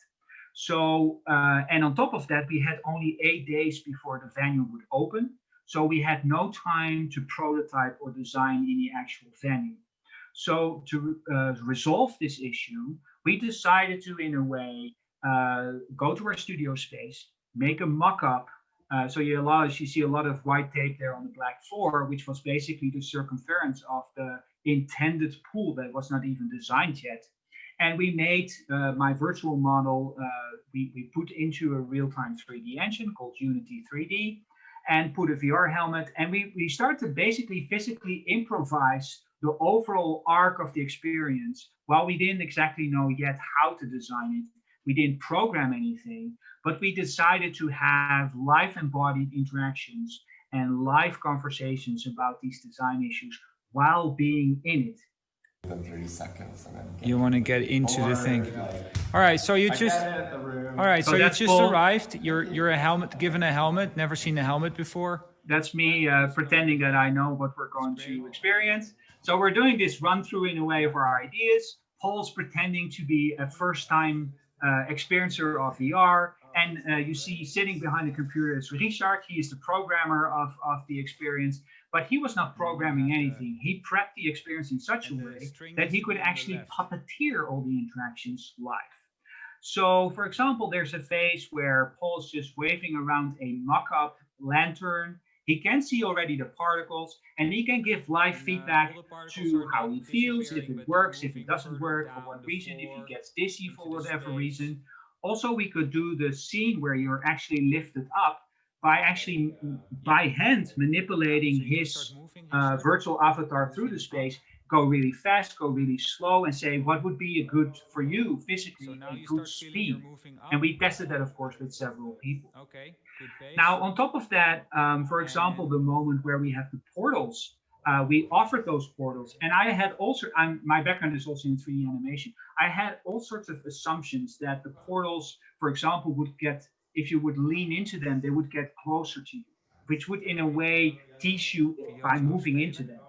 So, and on top of that, we had only 8 days before the venue would open. So we had no time to prototype or design in the actual venue. So to resolve this issue, we decided to, in a way, go to our studio space, make a mock-up. So you see a lot of white tape there on the black floor, which was basically the circumference of the intended pool that was not even designed yet. And we made my virtual model, we put into a real-time 3D engine called Unity 3D. And put a VR helmet, and we started to basically physically improvise the overall arc of the experience while we didn't exactly know yet how to design it. We didn't program anything, but we decided to have live embodied interactions and live conversations about these design issues while being in it. 30 seconds and then you want to get into the thing. All right, so you just arrived. You're given a helmet, never seen a helmet before. That's me pretending that I know what we're going to experience. So we're doing this run through in a way of our ideas. Paul's pretending to be a first time experiencer of VR. And you see sitting behind the computer is Richard. He is the programmer of the experience. But he was not programming anything. He prepped the experience in such a way that he could actually puppeteer all the interactions live. So, for example, there's a phase where Paul's just waving around a mock-up lantern. He can see already the particles, and he can give live feedback to how he feels, if it works, if it doesn't work, for what reason, if he gets dizzy for whatever reason. Also, we could do the scene where you're actually lifted up by actually by hand manipulating his virtual avatar through the space, go really fast, go really slow, and say what would be a good for you physically, a good speed. And we tested that, of course, with several people. Okay. Now, on top of that, for example, the moment where we have the portals, we offered those portals, and I had also, my background is also in 3D animation. I had all sorts of assumptions that the portals, for example, would get if you would lean into them, they would get closer to you, which would in a way tease you by moving into them.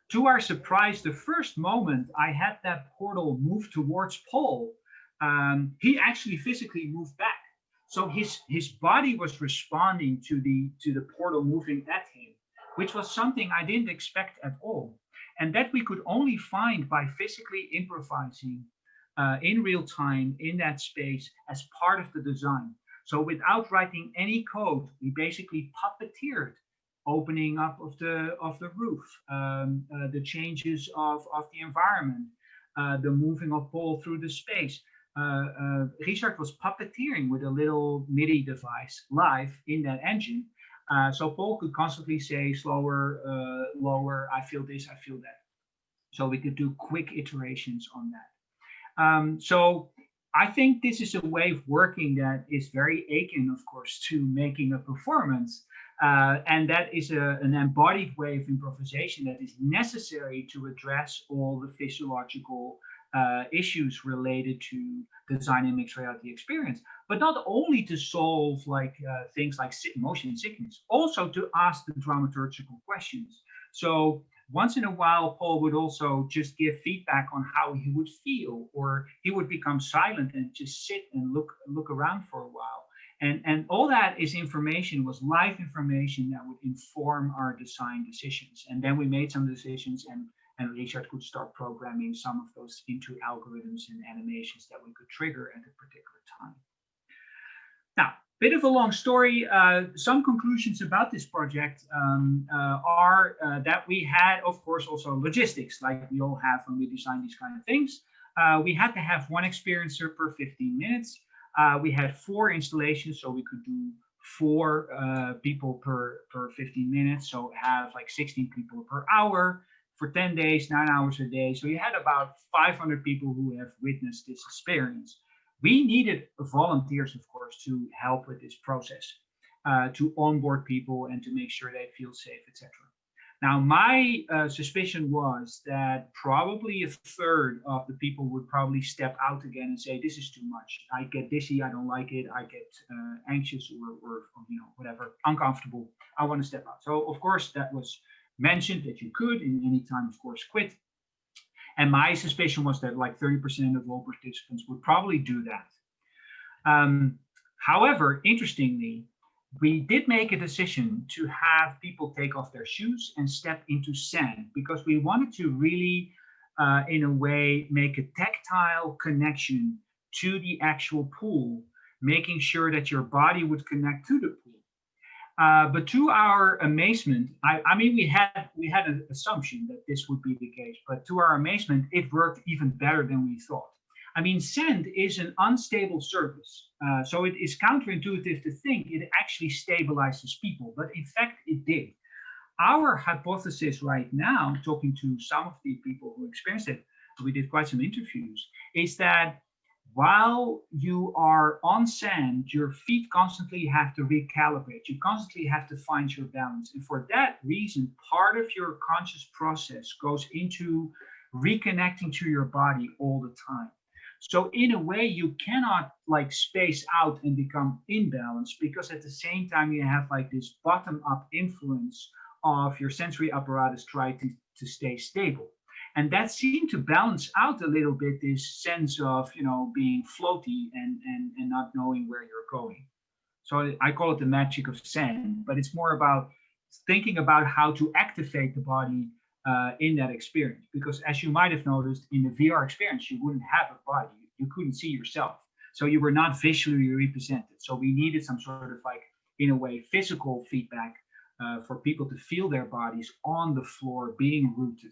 To our surprise, the first moment I had that portal move towards Paul, he actually physically moved back. So his body was responding to the portal moving at him, which was something I didn't expect at all, and that we could only find by physically improvising in real time in that space as part of the design. So without writing any code, we basically puppeteered opening up of the roof, the changes of the environment, the moving of Paul through the space. Richard was puppeteering with a little MIDI device live in that engine. So Paul could constantly say slower, lower, I feel this, I feel that. So we could do quick iterations on that. So I think this is a way of working that is very akin, of course, to making a performance. And that is an embodied way of improvisation that is necessary to address all the physiological issues related to design and mixed reality experience, but not only to solve things like motion sickness, also to ask the dramaturgical questions. So once in a while, Paul would also just give feedback on how he would feel, or he would become silent and just sit and look around for a while. And all that is information, was live information that would inform our design decisions. And then we made some decisions, and Richard could start programming some of those into algorithms and animations that we could trigger at a particular time. Now, bit of a long story. Some conclusions about this project are that we had, of course, also logistics, like we all have when we design these kind of things. We had to have one experiencer per 15 minutes. We had 4 installations, so we could do 4 people per 15 minutes. So have like 16 people per hour for 10 days, 9 hours a day. So you had about 500 people who have witnessed this experience. We needed volunteers, of course, to help with this process, to onboard people and to make sure they feel safe, etc. Now, my suspicion was that probably a third of the people would probably step out again and say, this is too much. I get dizzy, I don't like it, I get anxious or whatever, uncomfortable. I want to step out. So, of course, that was mentioned that you could in any time, of course, quit. And my suspicion was that like 30% of all participants would probably do that. However, interestingly, we did make a decision to have people take off their shoes and step into sand, because we wanted to really, in a way, make a tactile connection to the actual pool, making sure that your body would connect to the pool. But to our amazement, I mean, we had an assumption that this would be the case, but to our amazement, it worked even better than we thought. I mean, sand is an unstable surface, so it is counterintuitive to think it actually stabilizes people, but in fact, it did. Our hypothesis right now, talking to some of the people who experienced it, we did quite some interviews, is that while you are on sand, your feet constantly have to recalibrate. You constantly have to find your balance. And for that reason, part of your conscious process goes into reconnecting to your body all the time. So in a way, you cannot like space out and become imbalanced, because at the same time, you have like this bottom-up influence of your sensory apparatus trying to stay stable. And that seemed to balance out a little bit this sense of, being floaty and not knowing where you're going. So I call it the magic of sand, but it's more about thinking about how to activate the body in that experience. Because as you might have noticed, in the VR experience, you wouldn't have a body. You couldn't see yourself. So you were not visually represented. So we needed some sort of like, in a way, physical feedback for people to feel their bodies on the floor being rooted.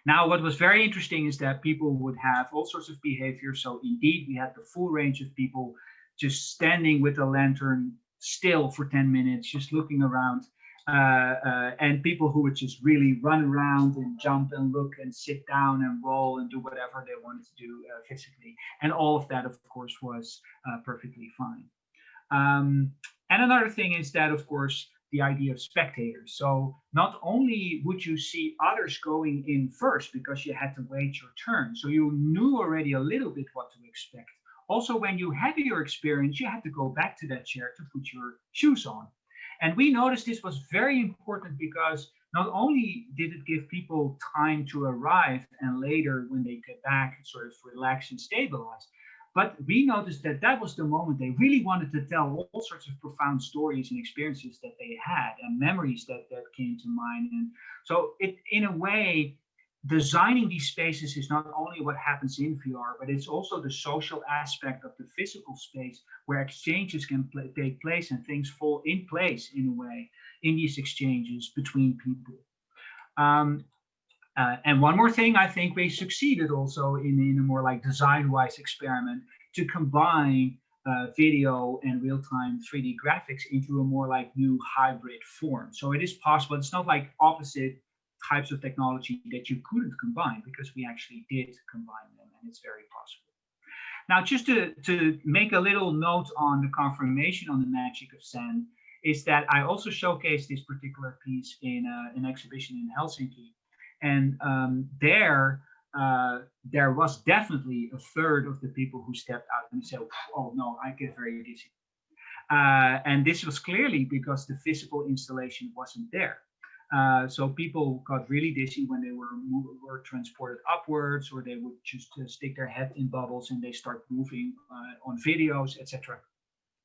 Now, what was very interesting is that people would have all sorts of behaviors. So indeed, we had the full range of people just standing with a lantern still for 10 minutes, just looking around, and people who would just really run around and jump and look and sit down and roll and do whatever they wanted to do physically. And all of that, of course, was perfectly fine. And another thing is that, of course, the idea of spectators. So not only would you see others going in first because you had to wait your turn, so you knew already a little bit what to expect. also when you had your experience, you had to go back to that chair to put your shoes on. And we noticed this was very important because not only did it give people time to arrive and later when they get back sort of relax and stabilize, but we noticed that that was the moment they really wanted to tell all sorts of profound stories and experiences that they had and memories that came to mind. And so it, in a way, designing these spaces is not only what happens in VR, but it's also the social aspect of the physical space where exchanges can take place and things fall in place in a way in these exchanges between people. And one more thing, I think we succeeded also in a more like design-wise experiment to combine video and real-time 3D graphics into a more like new hybrid form. So it is possible. It's not like opposite types of technology that you couldn't combine, because we actually did combine them, and it's very possible. Now, just to make a little note on the confirmation on the magic of sand, is that I also showcased this particular piece in an exhibition in Helsinki. And there was definitely a third of the people who stepped out and said, oh no, I get very dizzy. And this was clearly because the physical installation wasn't there. So people got really dizzy when they were transported upwards, or they would just stick their head in bubbles and they start moving on videos, etc.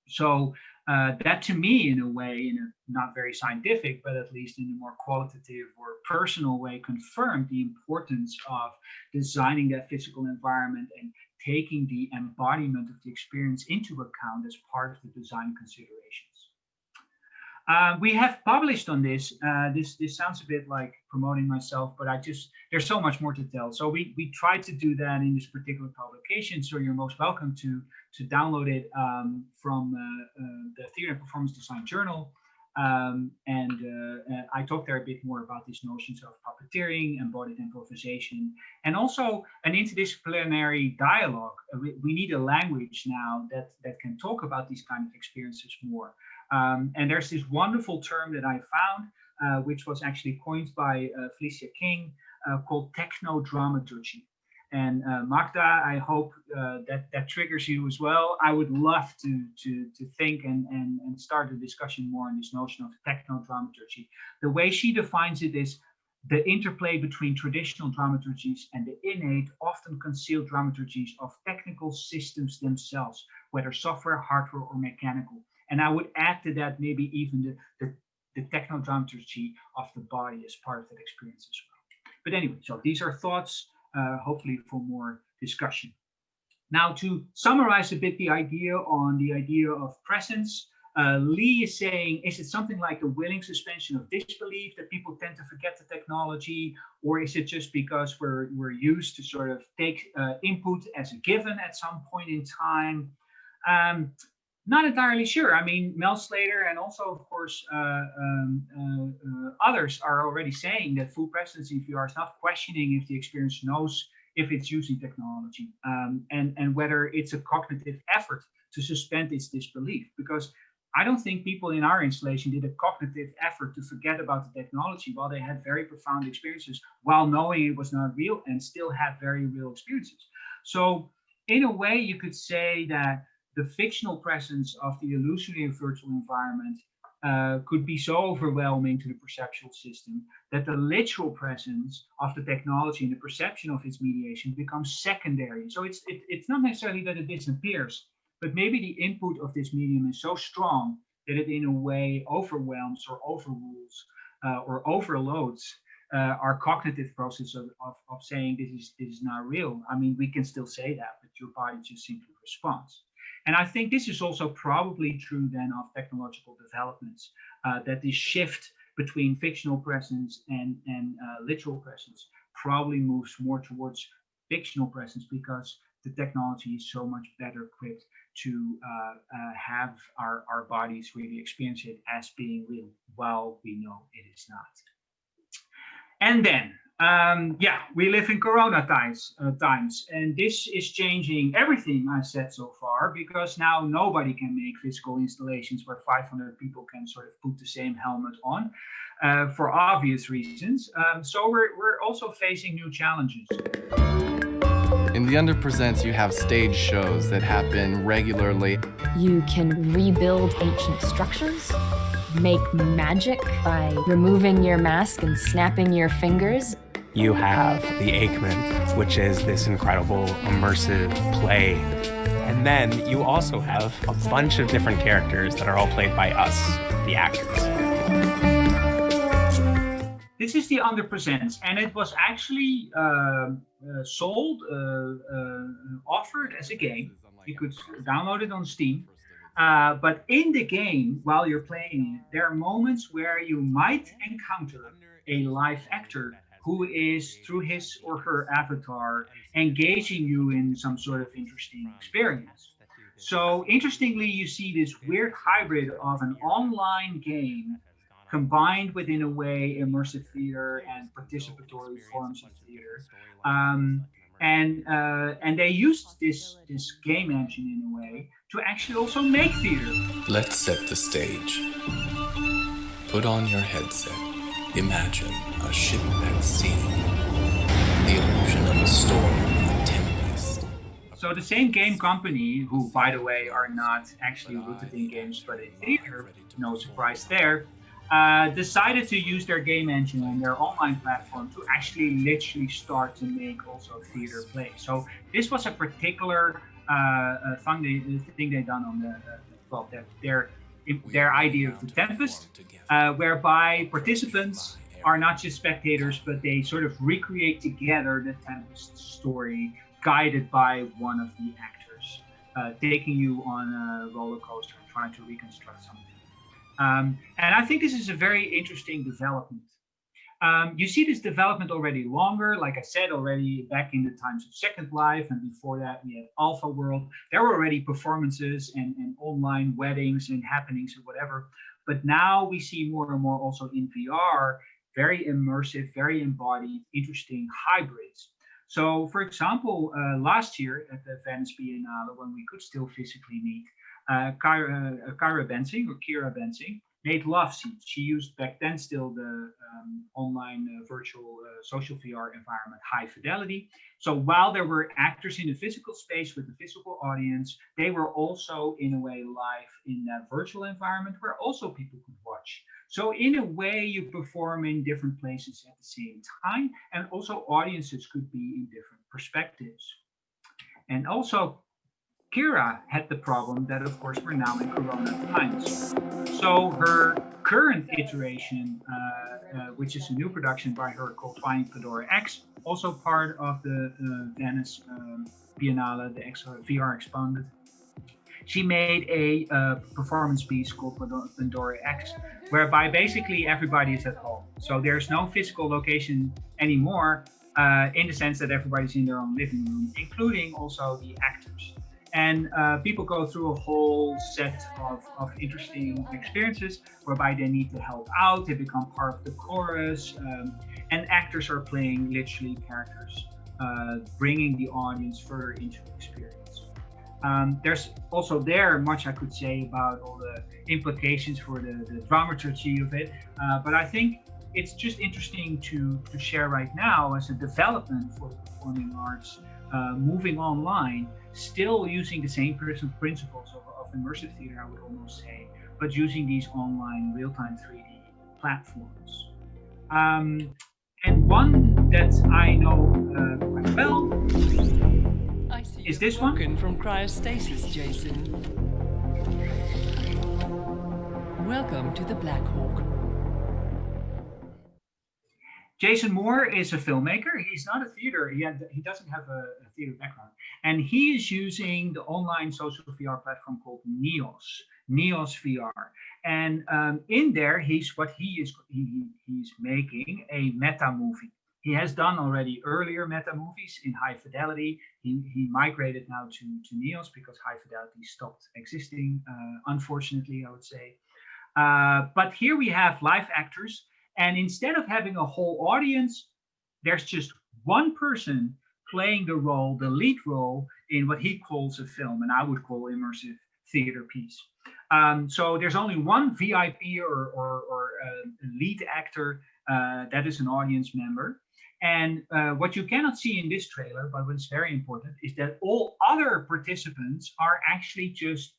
So that to me, in a way, in a not very scientific, but at least in a more qualitative or personal way, confirmed the importance of designing that physical environment and taking the embodiment of the experience into account as part of the design considerations. We have published on this. This sounds a bit like promoting myself, but there's so much more to tell. So we tried to do that in this particular publication. So you're most welcome to download it from the Theory and Performance Design Journal. I talked there a bit more about these notions of puppeteering, embodied improvisation, and also an interdisciplinary dialogue. We need a language now that can talk about these kind of experiences more. And there's this wonderful term that I found, which was actually coined by Felicia King, called technodramaturgy. And Magda, I hope that triggers you as well. I would love to think and start a discussion more on this notion of technodramaturgy. The way she defines it is the interplay between traditional dramaturgies and the innate, often concealed dramaturgies of technical systems themselves, whether software, hardware, or mechanical. And I would add to that maybe even the technodramaturgy of the body as part of that experience as well. But anyway, so these are thoughts, hopefully for more discussion. Now, to summarize a bit the idea of presence, Lee is saying, is it something like a willing suspension of disbelief that people tend to forget the technology, or is it just because we're used to sort of take input as a given at some point in time? Not entirely sure. I mean, Mel Slater and also, of course, others are already saying that full presence in VR is not questioning if the experience knows if it's using technology, and whether it's a cognitive effort to suspend its disbelief. Because I don't think people in our installation did a cognitive effort to forget about the technology while they had very profound experiences, while knowing it was not real, and still had very real experiences. So in a way, you could say that the fictional presence of the illusory virtual environment could be so overwhelming to the perceptual system that the literal presence of the technology and the perception of its mediation becomes secondary. So it's not necessarily that it disappears, but maybe the input of this medium is so strong that it in a way overwhelms or overrules or overloads our cognitive process of saying this is not real. I mean, we can still say that, but your body just simply responds. And I think this is also probably true then of technological developments, that the shift between fictional presence and literal presence probably moves more towards fictional presence, because the technology is so much better equipped to have our bodies really experience it as being real, while we know it is not. And then, yeah, we live in Corona times, and this is changing everything I've said so far, because now nobody can make physical installations where 500 people can sort of put the same helmet on, for obvious reasons. So we're also facing new challenges. In The Under Presents, you have stage shows that happen regularly. You can rebuild ancient structures, make magic by removing your mask and snapping your fingers. You have the Aikman, which is this incredible immersive play. And then you also have a bunch of different characters that are all played by us, the actors. This is The Under Presents, and it was actually sold, offered as a game. You could download it on Steam. But in the game, while you're playing it, there are moments where you might encounter a live actor who is, through his or her avatar, engaging you in some sort of interesting experience. So interestingly, you see this weird hybrid of an online game combined with, in a way, immersive theater and participatory forms of theater. And they used this game engine in a way to actually also make theater. Let's set the stage. Put on your headset. Imagine a ship at sea. The illusion of a storm, a tempest. So the same game company, who, by the way, are not actually rooted in games but in theater, no surprise there, decided to use their game engine and their online platform to actually literally start to make also theater plays. So this was a particular thing they done on their idea of the Tempest, whereby participants are not just spectators, but they sort of recreate together the Tempest story, guided by one of the actors, taking you on a roller coaster and trying to reconstruct something. And I think this is a very interesting development. You see this development already longer, like I said already, back in the times of Second Life, and before that we had Alpha World. There were already performances and online weddings and happenings and whatever. But now we see more and more also in VR, very immersive, very embodied, interesting hybrids. So for example, last year at the Venice Biennale, when we could still physically meet, Kira Bensing made Love Scenes. She used back then still the online virtual social VR environment, High Fidelity. So while there were actors in the physical space with the physical audience, they were also in a way live in that virtual environment where also people could watch. So in a way, you perform in different places at the same time, and also audiences could be in different perspectives. And also, Kira had the problem that, of course, we're now in Corona times. So her current iteration, which is a new production by her called Finding Fedora X, also part of the Venice Biennale, the VR Expanded. She made a performance piece called Pandora X, whereby basically everybody is at home. So there's no physical location anymore, in the sense that everybody's in their own living room, including also the actors. And people go through a whole set of interesting experiences whereby they need to help out, they become part of the chorus, and actors are playing literally characters, bringing the audience further into the experience. There's also there much I could say about all the implications for the dramaturgy of it, but I think it's just interesting to share right now as a development for the performing arts, moving online, still using the same principles of immersive theater, I would almost say, but using these online real-time 3D platforms. And one that I know quite well is this one. From cryostasis, Jason. Welcome to the Black Hawk. Jason Moore is a filmmaker. He's not a theater. He doesn't have a theater background, and he is using the online social VR platform called Neos VR. And in there, he's making a meta movie. He has done already earlier meta movies in High Fidelity. He migrated now to Neos because High Fidelity stopped existing, unfortunately, I would say. But here we have live actors. And instead of having a whole audience, there's just one person playing the role, the lead role, in what he calls a film, and I would call immersive theater piece. So there's only one VIP or lead actor that is an audience member. And what you cannot see in this trailer, but what is very important, is that all other participants are actually just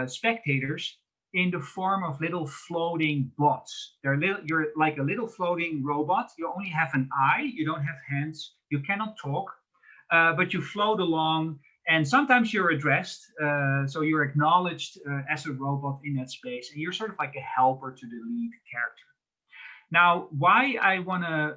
spectators in the form of little floating bots. You're like a little floating robot. You only have an eye, you don't have hands, you cannot talk, but you float along, and sometimes you're addressed. So you're acknowledged as a robot in that space, and you're sort of like a helper to the lead character. Now, why I want to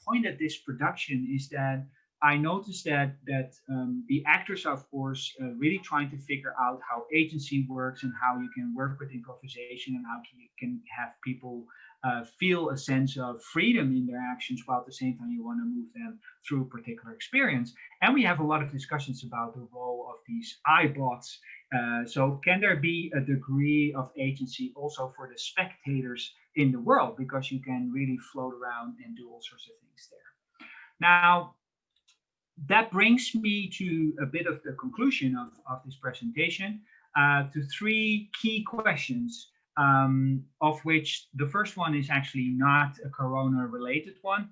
point at this production is that I noticed that the actors are, of course, really trying to figure out how agency works and how you can work with improvisation and how you can have people feel a sense of freedom in their actions while at the same time you want to move them through a particular experience. And we have a lot of discussions about the role of these iBots. So can there be a degree of agency also for the spectators in the world, because you can really float around and do all sorts of things there. Now, that brings me to a bit of the conclusion of this presentation, to three key questions, of which the first one is actually not a Corona-related one,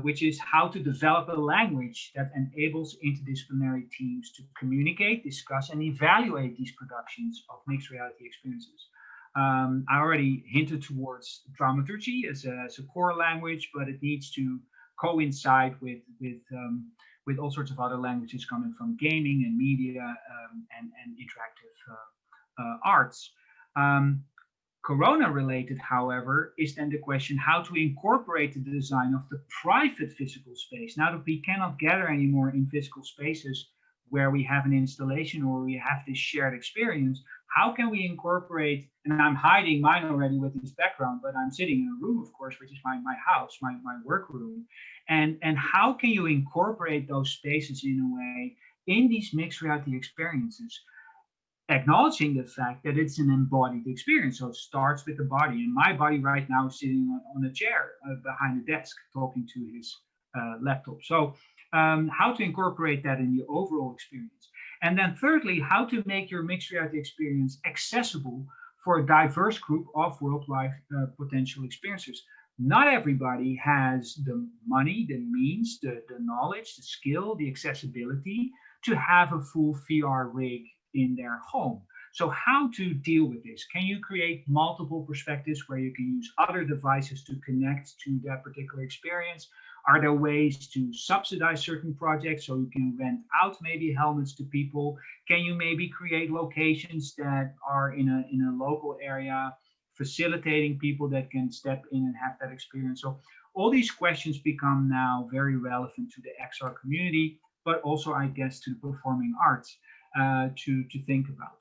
which is how to develop a language that enables interdisciplinary teams to communicate, discuss, and evaluate these productions of mixed reality experiences. I already hinted towards dramaturgy as a core language, but it needs to coincide with all sorts of other languages coming from gaming and media and interactive arts. Corona-related, however, is then the question how to incorporate the design of the private physical space. Now that we cannot gather anymore in physical spaces where we have an installation or we have this shared experience, how can we incorporate, and I'm hiding mine already with this background, but I'm sitting in a room, of course, which is my house, my work room. And how can you incorporate those spaces in a way in these mixed reality experiences, acknowledging the fact that it's an embodied experience. So it starts with the body, and my body right now is sitting on a chair behind the desk talking to his laptop. So how to incorporate that in the overall experience. And then thirdly, how to make your mixed reality experience accessible for a diverse group of worldwide potential experiencers. Not everybody has the money, the means, the knowledge, the skill, the accessibility to have a full VR rig in their home. So how to deal with this? Can you create multiple perspectives where you can use other devices to connect to that particular experience? Are there ways to subsidize certain projects so you can rent out maybe helmets to people? Can you maybe create locations that are in a local area, facilitating people that can step in and have that experience? So all these questions become now very relevant to the XR community, but also, I guess, to the performing arts to think about.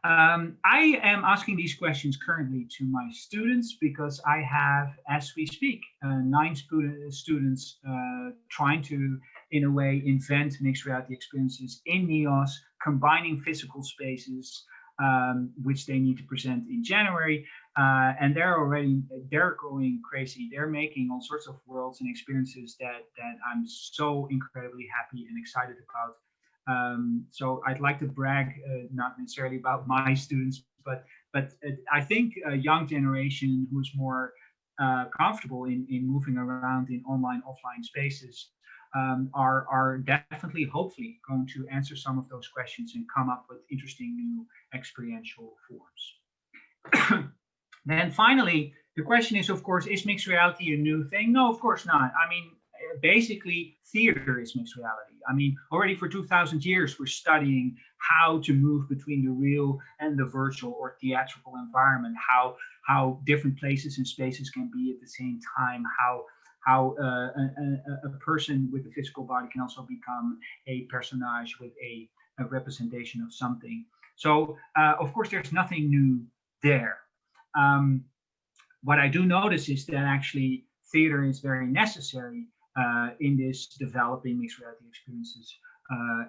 I am asking these questions currently to my students because I have, as we speak, 9 students trying to, in a way, invent mixed reality experiences in NEOS, combining physical spaces, which they need to present in January. And they're going crazy. They're making all sorts of worlds and experiences that I'm so incredibly happy and excited about. So I'd like to brag, not necessarily about my students, but I think a young generation who's more comfortable in moving around in online, offline spaces are definitely, hopefully, going to answer some of those questions and come up with interesting new experiential forms. Then finally, the question is, of course, is mixed reality a new thing? No, of course not. I mean, basically, theater is mixed reality. I mean, already for 2,000 years, we're studying how to move between the real and the virtual or theatrical environment, how different places and spaces can be at the same time, how a person with a physical body can also become a personage with a representation of something. So, of course, there's nothing new there. What I do notice is that actually theater is very necessary in this developing mixed reality experiences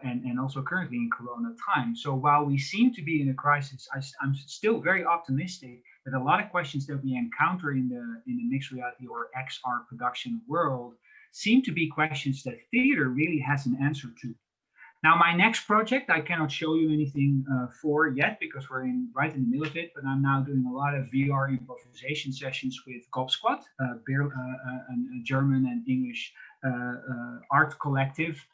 and also currently in Corona time. So while we seem to be in a crisis, I'm still very optimistic that a lot of questions that we encounter in the mixed reality or XR production world seem to be questions that theater really has an answer to. Now, my next project, I cannot show you anything for yet because we're right in the middle of it, but I'm now doing a lot of VR improvisation sessions with Gob Squad, a German and English art collective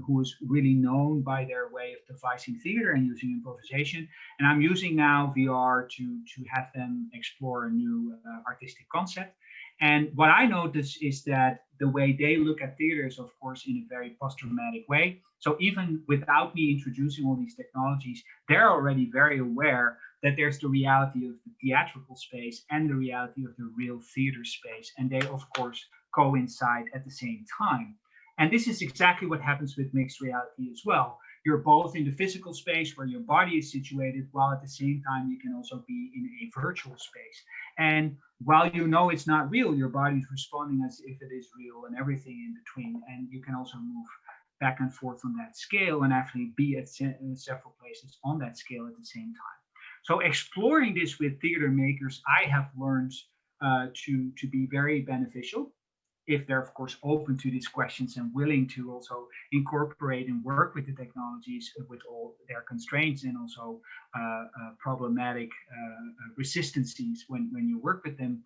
who is really known by their way of devising theater and using improvisation. And I'm using now VR to have them explore a new artistic concept. And what I notice is that the way they look at theater is, of course, in a very post-traumatic way. So even without me introducing all these technologies, they're already very aware that there's the reality of the theatrical space and the reality of the real theater space. And they, of course, coincide at the same time. And this is exactly what happens with mixed reality as well. You're both in the physical space where your body is situated, while at the same time you can also be in a virtual space. And while you know it's not real, your body is responding as if it is real and everything in between. And you can also move back and forth on that scale and actually be at several places on that scale at the same time. So exploring this with theater makers, I have learned to be very beneficial, if they're, of course, open to these questions and willing to also incorporate and work with the technologies with all their constraints and also problematic resistances when you work with them.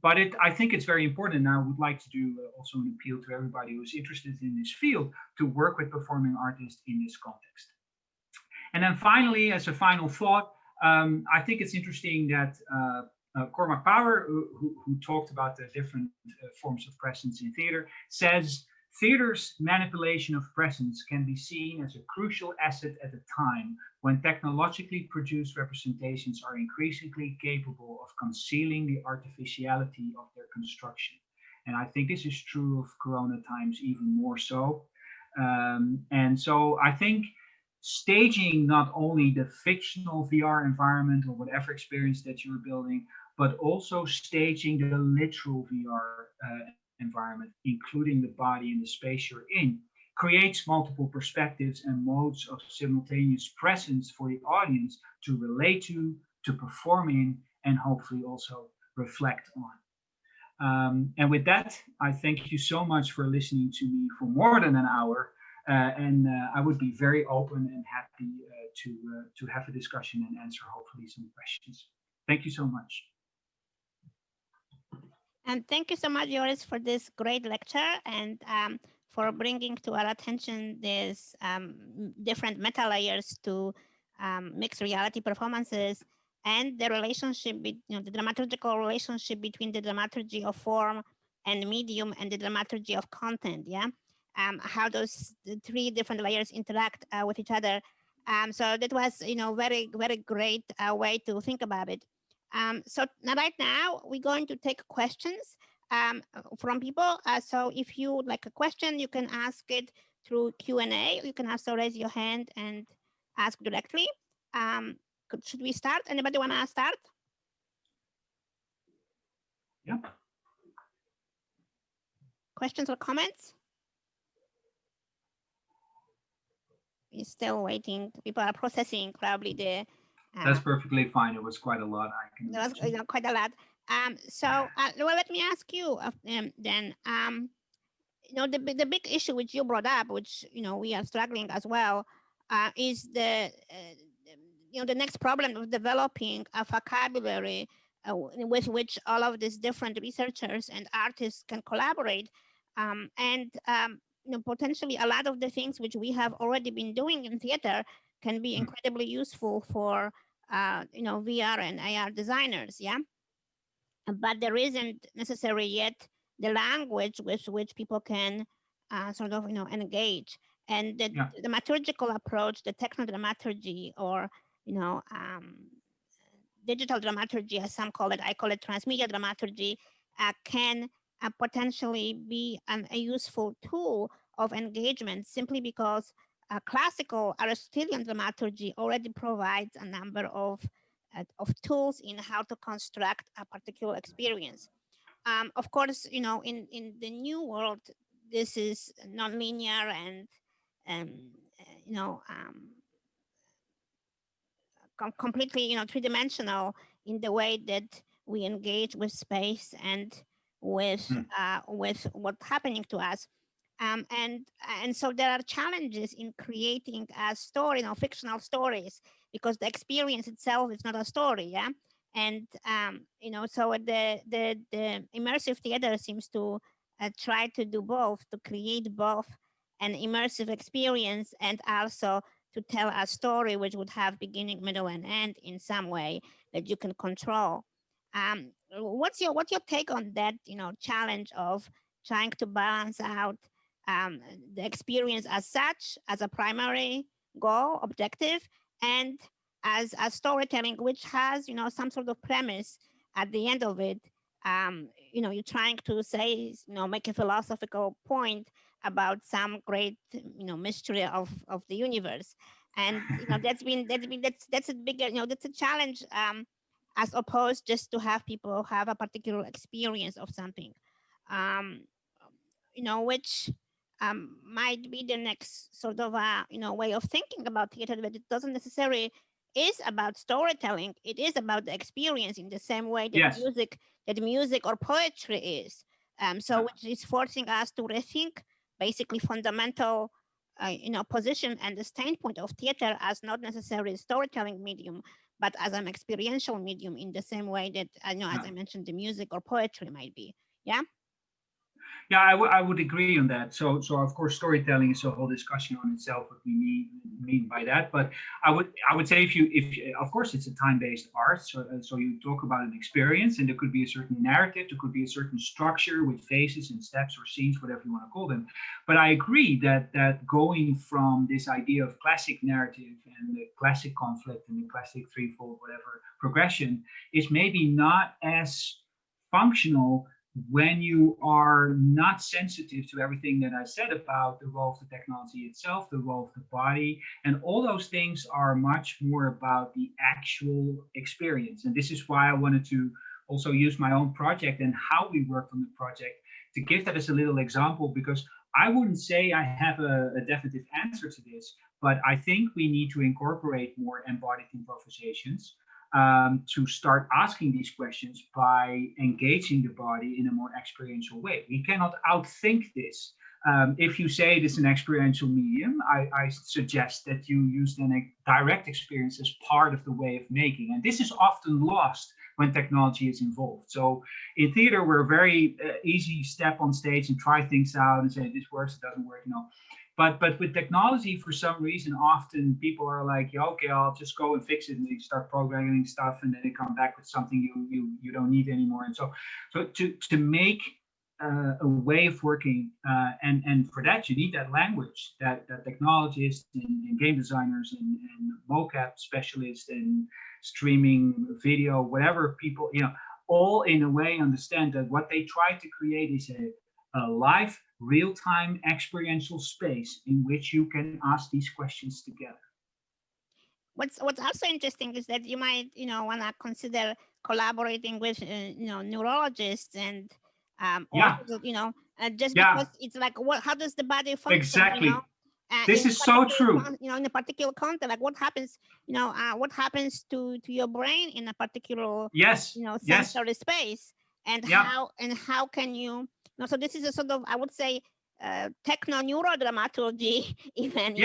But I think it's very important, and I would like to do also an appeal to everybody who's interested in this field to work with performing artists in this context. And then finally, as a final thought, I think it's interesting that Cormac Power, who talked about the different forms of presence in theater, says theater's manipulation of presence can be seen as a crucial asset at a time when technologically produced representations are increasingly capable of concealing the artificiality of their construction. And I think this is true of Corona times even more so. And so I think staging not only the fictional VR environment or whatever experience that you're building, but also staging the literal VR environment, including the body and the space you're in, creates multiple perspectives and modes of simultaneous presence for the audience to relate to perform in, and hopefully also reflect on. And with that, I thank you so much for listening to me for more than an hour. And I would be very open and happy to have a discussion and answer hopefully some questions. Thank you so much. And thank you so much, Joris, for this great lecture and for bringing to our attention these different meta layers to mixed reality performances and the relationship, the dramaturgical relationship between the dramaturgy of form and medium and the dramaturgy of content. Yeah. How those three different layers interact with each other. So that was, very, very great way to think about it. So right now we're going to take questions from people. So if you would like a question, you can ask it through Q&A. You can also raise your hand and ask directly. Should we start? Anybody want to start? Yeah. Questions or comments? We're still waiting. People are processing probably the. That's perfectly fine. It was quite a lot. There was quite a lot. Well, let me ask you then. The big issue which you brought up, which we are struggling as well, is the next problem of developing a vocabulary with which all of these different researchers and artists can collaborate, and potentially a lot of the things which we have already been doing in theater can be incredibly useful for VR and AR designers, yeah. But there isn't necessarily yet the language with which people can sort of engage, and the dramaturgical approach, the technodramaturgy, or digital dramaturgy, as some call it, I call it transmedia dramaturgy, can potentially be a useful tool of engagement, simply because classical Aristotelian dramaturgy already provides a number of tools in how to construct a particular experience. Of course, in the new world, this is nonlinear and completely three-dimensional in the way that we engage with space and with what's happening to us. And so there are challenges in creating a story, fictional stories, because the experience itself is not a story, yeah. And so the immersive theater seems to try to do both, to create both an immersive experience and also to tell a story which would have beginning, middle, and end in some way that you can control. What's your take on that? Challenge of trying to balance out the experience as such, as a primary goal, objective, and as a storytelling, which has some sort of premise at the end of it. You're trying to say, make a philosophical point about some great, mystery of the universe, and that's a bigger, that's a challenge, as opposed just to have people have a particular experience of something, which might be the next sort of way of thinking about theater, but it doesn't necessarily is about storytelling. It is about the experience in the same way that Yes. music or poetry is. So which is forcing us to rethink basically fundamental position and the standpoint of theater as not necessarily a storytelling medium, but as an experiential medium in the same way that as I mentioned, the music or poetry might be. Yeah. Yeah, I would agree on that. So of course, storytelling is a whole discussion on itself, what we mean by that. But I would say if of course it's a time-based art. So you talk about an experience, and there could be a certain narrative, there could be a certain structure with phases and steps or scenes, whatever you want to call them. But I agree that going from this idea of classic narrative and the classic conflict and the classic threefold whatever progression is maybe not as functional when you are not sensitive to everything that I said about the role of the technology itself, the role of the body, and all those things are much more about the actual experience. And this is why I wanted to also use my own project and how we worked on the project to give that as a little example, because I wouldn't say I have a definitive answer to this, but I think we need to incorporate more embodied improvisations. To start asking these questions by engaging the body in a more experiential way. We cannot outthink this. If you say it is an experiential medium, I suggest that you use then a direct experience as part of the way of making. And this is often lost when technology is involved. So in theater, we're very easy step on stage and try things out and say, this works, it doesn't work, But with technology, for some reason, often people are like, yeah, okay, I'll just go and fix it, and they start programming stuff, and then they come back with something you don't need anymore. And so to make a way of working, and for that you need that language that technologists and game designers and mocap specialists and streaming video, whatever people, all in a way understand that what they try to create is a live, real-time experiential space in which you can ask these questions together. What's also interesting is that you might want to consider collaborating with neurologists and just because it's like, how does the body function? Exactly. This is so true. In a particular context, like what happens to your brain in a particular sensory space, and how can you? So this is a sort of, I would say, techno-neurodramaturgy even.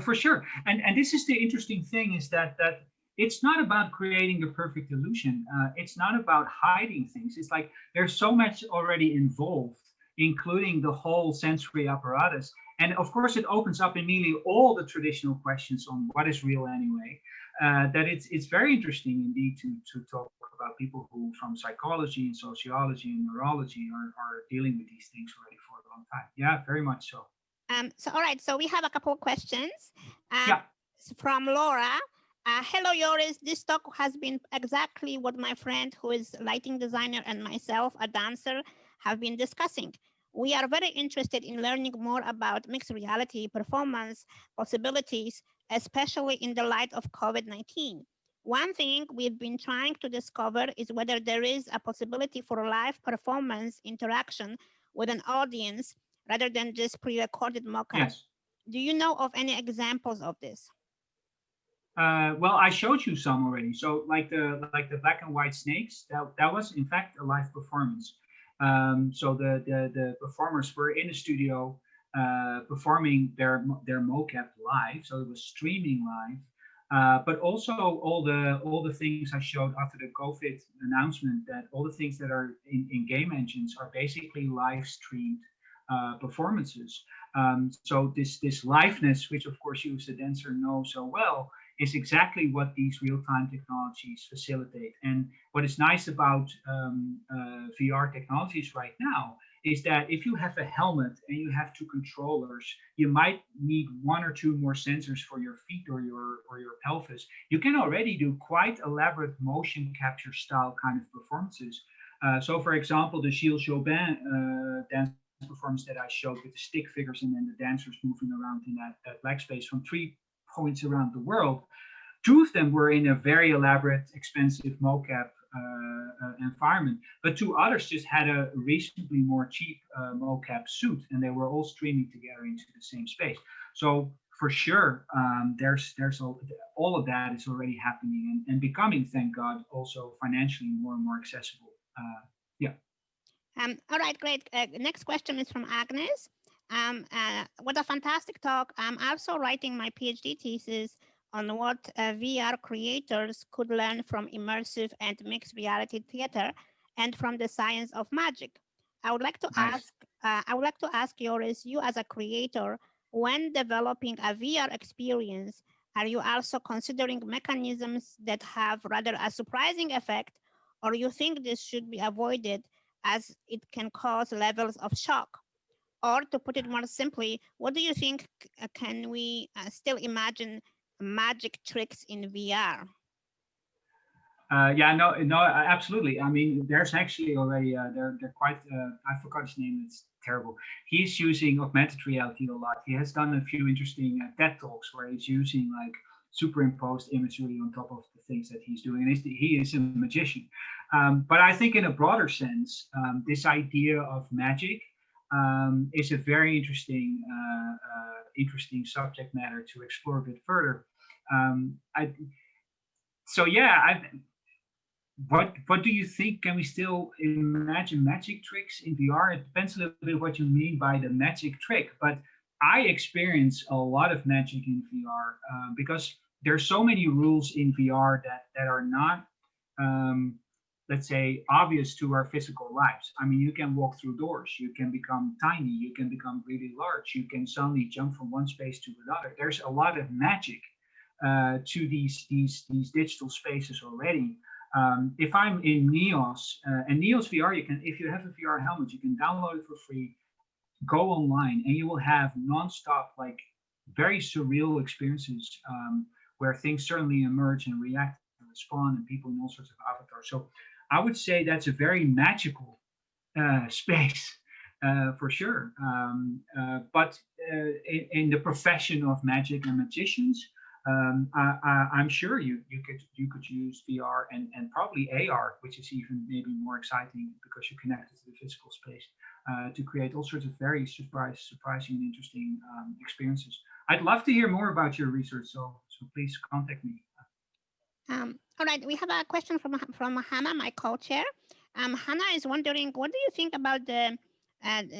For sure. And this is the interesting thing, is that it's not about creating a perfect illusion. It's not about hiding things. It's like there's so much already involved, including the whole sensory apparatus. And of course, it opens up immediately all the traditional questions on what is real anyway. That it's very interesting indeed to talk about people who from psychology and sociology and neurology are dealing with these things already for a long time. Yeah, very much so. So all right, so we have a couple of questions from Laura. Hello, Joris. This talk has been exactly what my friend who is a lighting designer and myself, a dancer, have been discussing. We are very interested in learning more about mixed reality performance possibilities, especially in the light of COVID-19. One thing we've been trying to discover is whether there is a possibility for live performance interaction with an audience rather than just pre-recorded mock-up. Yes. Do you know of any examples of this? Well, I showed you some already. So like the black and white snakes, that was in fact a live performance. So the performers were in a studio performing their mocap live, so it was streaming live. But also all the things I showed after the COVID announcement, that all the things that are in game engines are basically live streamed performances. So this liveness, which of course you as a dancer know so well, is exactly what these real-time technologies facilitate. And what is nice about VR technologies right now is that if you have a helmet and you have two controllers, you might need one or two more sensors for your feet or your pelvis. You can already do quite elaborate motion capture style kind of performances. So for example, the Gilles Jobin dance performance that I showed with the stick figures and then the dancers moving around in that leg space from 3 points around the world. 2 of them were in a very elaborate, expensive mocap environment, but 2 others just had a reasonably more cheap mocap suit, and they were all streaming together into the same space. So for sure, there's all of that is already happening and becoming, thank God, also financially more and more accessible. Yeah. All right, great. Next question is from Agnes. What a fantastic talk. I'm also writing my PhD thesis on what VR creators could learn from immersive and mixed reality theater and from the science of magic. I would like to ask Joris, you as a creator, when developing a VR experience, are you also considering mechanisms that have rather a surprising effect, or you think this should be avoided as it can cause levels of shock? Or to put it more simply, what do you think can we still imagine magic tricks in VR? Yeah, no, absolutely. I mean, there's actually already they're quite. I forgot his name. It's terrible. He's using augmented reality a lot. He has done a few interesting TED talks where he's using like superimposed imagery on top of the things that he's doing. And he is a magician. But I think in a broader sense, this idea of magic is a very interesting subject matter to explore a bit further. What do you think? Can we still imagine magic tricks in VR? It depends a little bit what you mean by the magic trick, but I experience a lot of magic in VR because there's so many rules in VR that are not, let's say, obvious to our physical lives. I mean, you can walk through doors, you can become tiny, you can become really large, you can suddenly jump from one space to another. There's a lot of magic to these digital spaces already. If I'm in Neos, and Neos VR, you can, if you have a VR helmet, you can download it for free, go online, and you will have nonstop, like very surreal experiences where things certainly emerge and react and respond, and people in all sorts of avatars. So I would say that's a very magical space for sure. But in the profession of magic and magicians, I'm sure you could use VR and probably AR, which is even maybe more exciting because you're connected to the physical space, to create all sorts of very surprising and interesting experiences. I'd love to hear more about your research, so please contact me. All right, we have a question from Hannah, my co-chair. Hannah is wondering, what do you think about the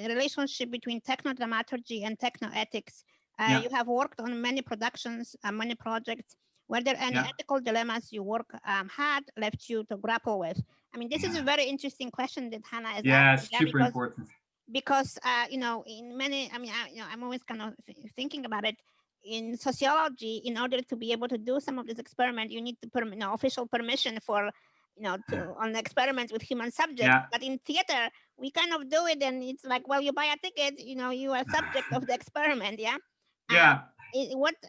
relationship between technodramaturgy and technoethics? You have worked on many productions, many projects. Were there any ethical dilemmas your work had left you to grapple with? I mean, this is a very interesting question that Hannah is asking. Yeah, it's super important. Because in many, I'm always kind of thinking about it. In sociology, in order to be able to do some of this experiment, you need to official permission for on experiments with human subjects. Yeah. But in theater, we kind of do it, and it's like, well, you buy a ticket, you are subject of the experiment. Yeah. Yeah.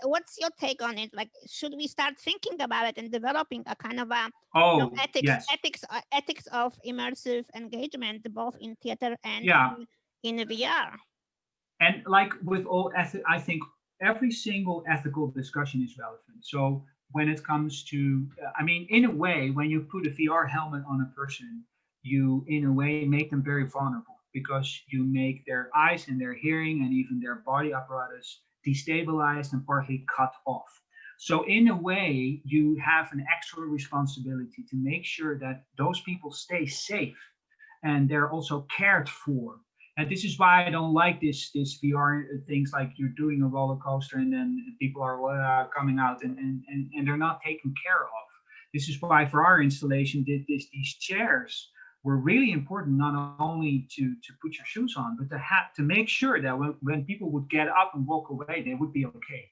What's your take on it? Like, should we start thinking about it and developing a kind of a ethics of immersive engagement, both in theater and in VR? And like with all I think every single ethical discussion is relevant. So when it comes to, in a way, when you put a VR helmet on a person, you in a way make them very vulnerable because you make their eyes and their hearing and even their body apparatus destabilized and partly cut off. So in a way, you have an extra responsibility to make sure that those people stay safe and they're also cared for. And this is why I don't like this VR things like you're doing a roller coaster and then people are coming out and they're not taken care of. This is why for our installation, these chairs were really important, not only to put your shoes on, but to make sure that when people would get up and walk away, they would be okay.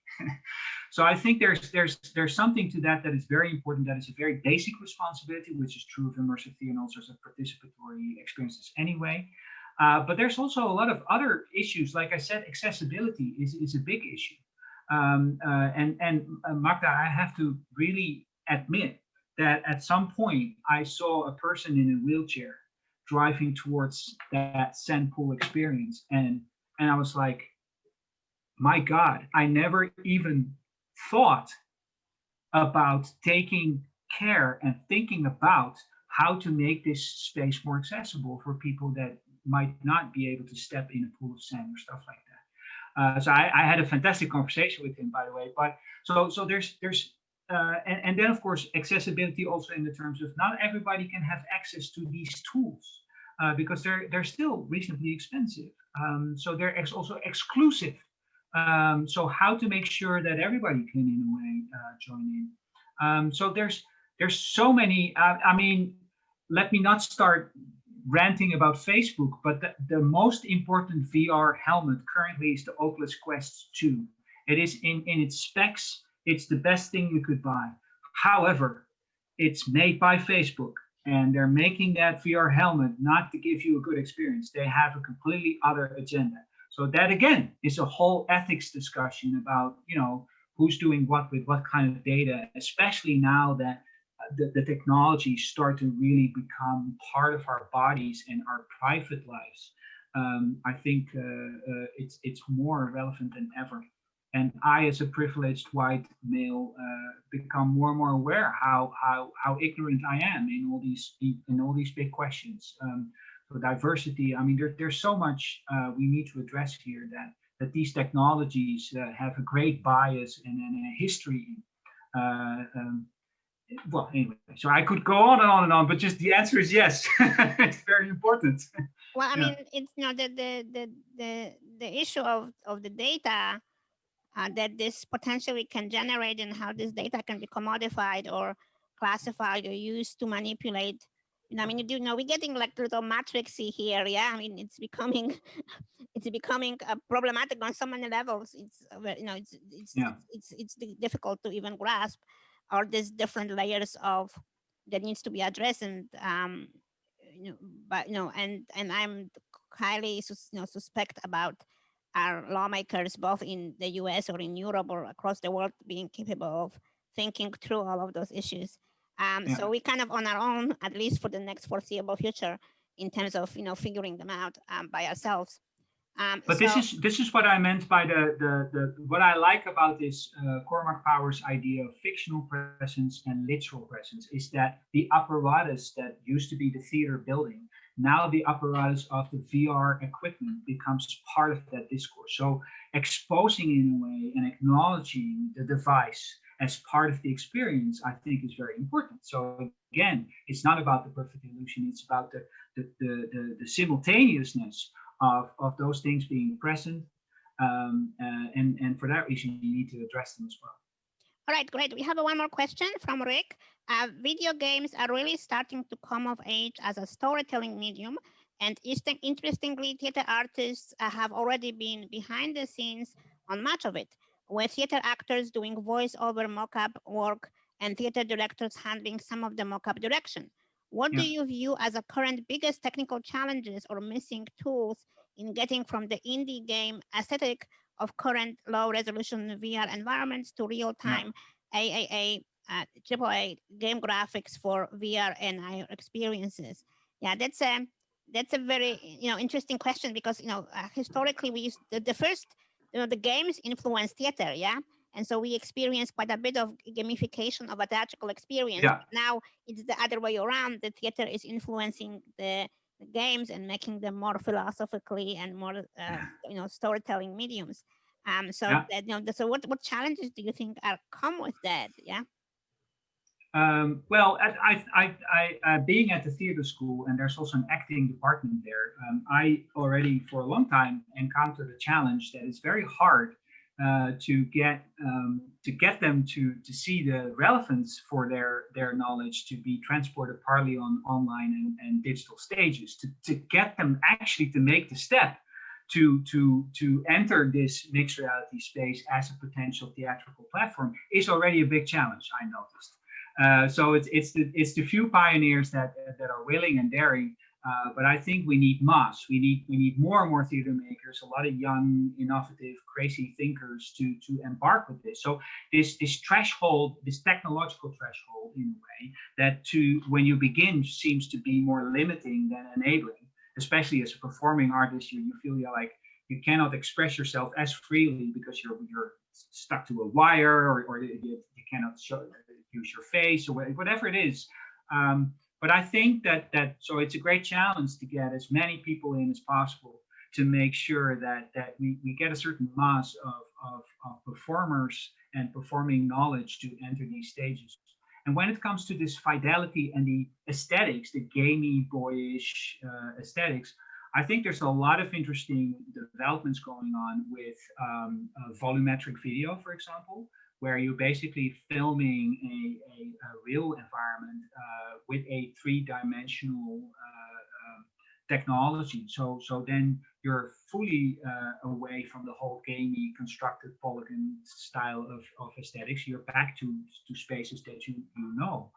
So I think there's something to that is very important. That is a very basic responsibility, which is true of immersive theater and all sorts of participatory experiences anyway. But there's also a lot of other issues. Like I said, accessibility is a big issue. And Magda, I have to really admit that at some point I saw a person in a wheelchair driving towards that sand pool experience. And I was like, my God, I never even thought about taking care and thinking about how to make this space more accessible for people that might not be able to step in a pool of sand or stuff like that. So I had a fantastic conversation with him, by the way. But so there's and then of course accessibility also in the terms of not everybody can have access to these tools because they're still reasonably expensive. So they're also exclusive. So how to make sure that everybody can in a way join in. So there's so many. I mean, let me not start ranting about Facebook, but the most important VR helmet currently is the Oculus Quest 2. It is in its specs, it's the best thing you could buy. However, it's made by Facebook and they're making that VR helmet not to give you a good experience. They have a completely other agenda. So that again is a whole ethics discussion about, who's doing what with what kind of data, especially now that the technologies start to really become part of our bodies and our private lives. I think it's more relevant than ever. And I, as a privileged white male, become more and more aware how ignorant I am in all these big questions. So diversity. I mean, there's so much we need to address here that these technologies have a great bias and a history. Well, anyway, so I could go on and on and on, but just the answer is yes. It's very important. Well, I mean, it's the issue of the data that this potentially can generate and how this data can be commodified or classified or used to manipulate. I mean, we're getting like little matrixy here. Yeah, I mean, it's becoming problematic on so many levels. It's difficult to even grasp all these different layers of that needs to be addressed, and and I'm highly suspect about our lawmakers both in the US or in Europe or across the world being capable of thinking through all of those issues. So we kind of on our own, at least for the next foreseeable future, in terms of figuring them out by ourselves. But this is what I meant by the what I like about this Cormac Powers idea of fictional presence and literal presence is that the apparatus that used to be the theater building, now the apparatus of the VR equipment becomes part of that discourse. So exposing in a way and acknowledging the device as part of the experience, I think is very important. So again, it's not about the perfect illusion, it's about the simultaneousness of those things being present, and for that reason you need to address them as well. All right, great. We have one more question from Rick. Video games are really starting to come of age as a storytelling medium, and interestingly, theater artists have already been behind the scenes on much of it, with theater actors doing voice-over mock-up work and theater directors handling some of the mock-up direction. What do you view as the current biggest technical challenges or missing tools in getting from the indie game aesthetic of current low-resolution VR environments to real-time AAA, AAA game graphics for VR and AR experiences? Yeah, that's a very interesting question because historically we used the first the games influenced theater, and so we experience quite a bit of gamification of a theatrical experience. Yeah. Now it's the other way around. The theater is influencing the games and making them more philosophically and more, storytelling mediums. So what challenges do you think come with that? Yeah. Well, being at the theater school, and there's also an acting department there, I already for a long time encountered a challenge that is very hard to get them to see the relevance for their knowledge to be transported partly on online and digital stages, to get them actually to make the step to enter this mixed reality space as a potential theatrical platform is already a big challenge, I noticed. So it's the few pioneers that are willing and daring, but I think we need mass. We need more and more theater makers, a lot of young, innovative, crazy thinkers to embark with this. So this threshold, this technological threshold, in a way, that when you begin seems to be more limiting than enabling. Especially as a performing artist, you feel like you cannot express yourself as freely because you're stuck to a wire, or you cannot use your face, or whatever it is. But I think that so it's a great challenge to get as many people in as possible to make sure that we get a certain mass of performers and performing knowledge to enter these stages. And when it comes to this fidelity and the aesthetics, the gamey, boyish aesthetics, I think there's a lot of interesting developments going on with volumetric video, for example, where you're basically filming a real environment with a three-dimensional technology. So then you're fully away from the whole gamey constructed polygon style of aesthetics. You're back to spaces that you know,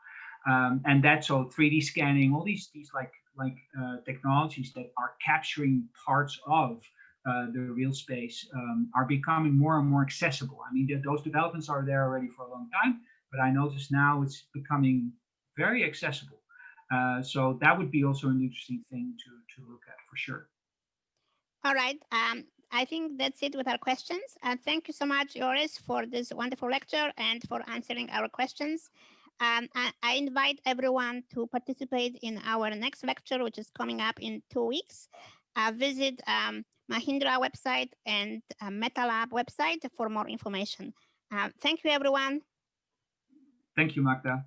and that's so 3D scanning, all these like technologies that are capturing parts of the real space are becoming more and more accessible. I mean, those developments are there already for a long time, but I notice now it's becoming very accessible. So that would be also an interesting thing to look at for sure. All right. I think that's it with our questions. Thank you so much, Joris, for this wonderful lecture and for answering our questions. I invite everyone to participate in our next lecture, which is coming up in 2 weeks. Visit Mahindra website and MetaLab website for more information. Thank you, everyone. Thank you, Magda.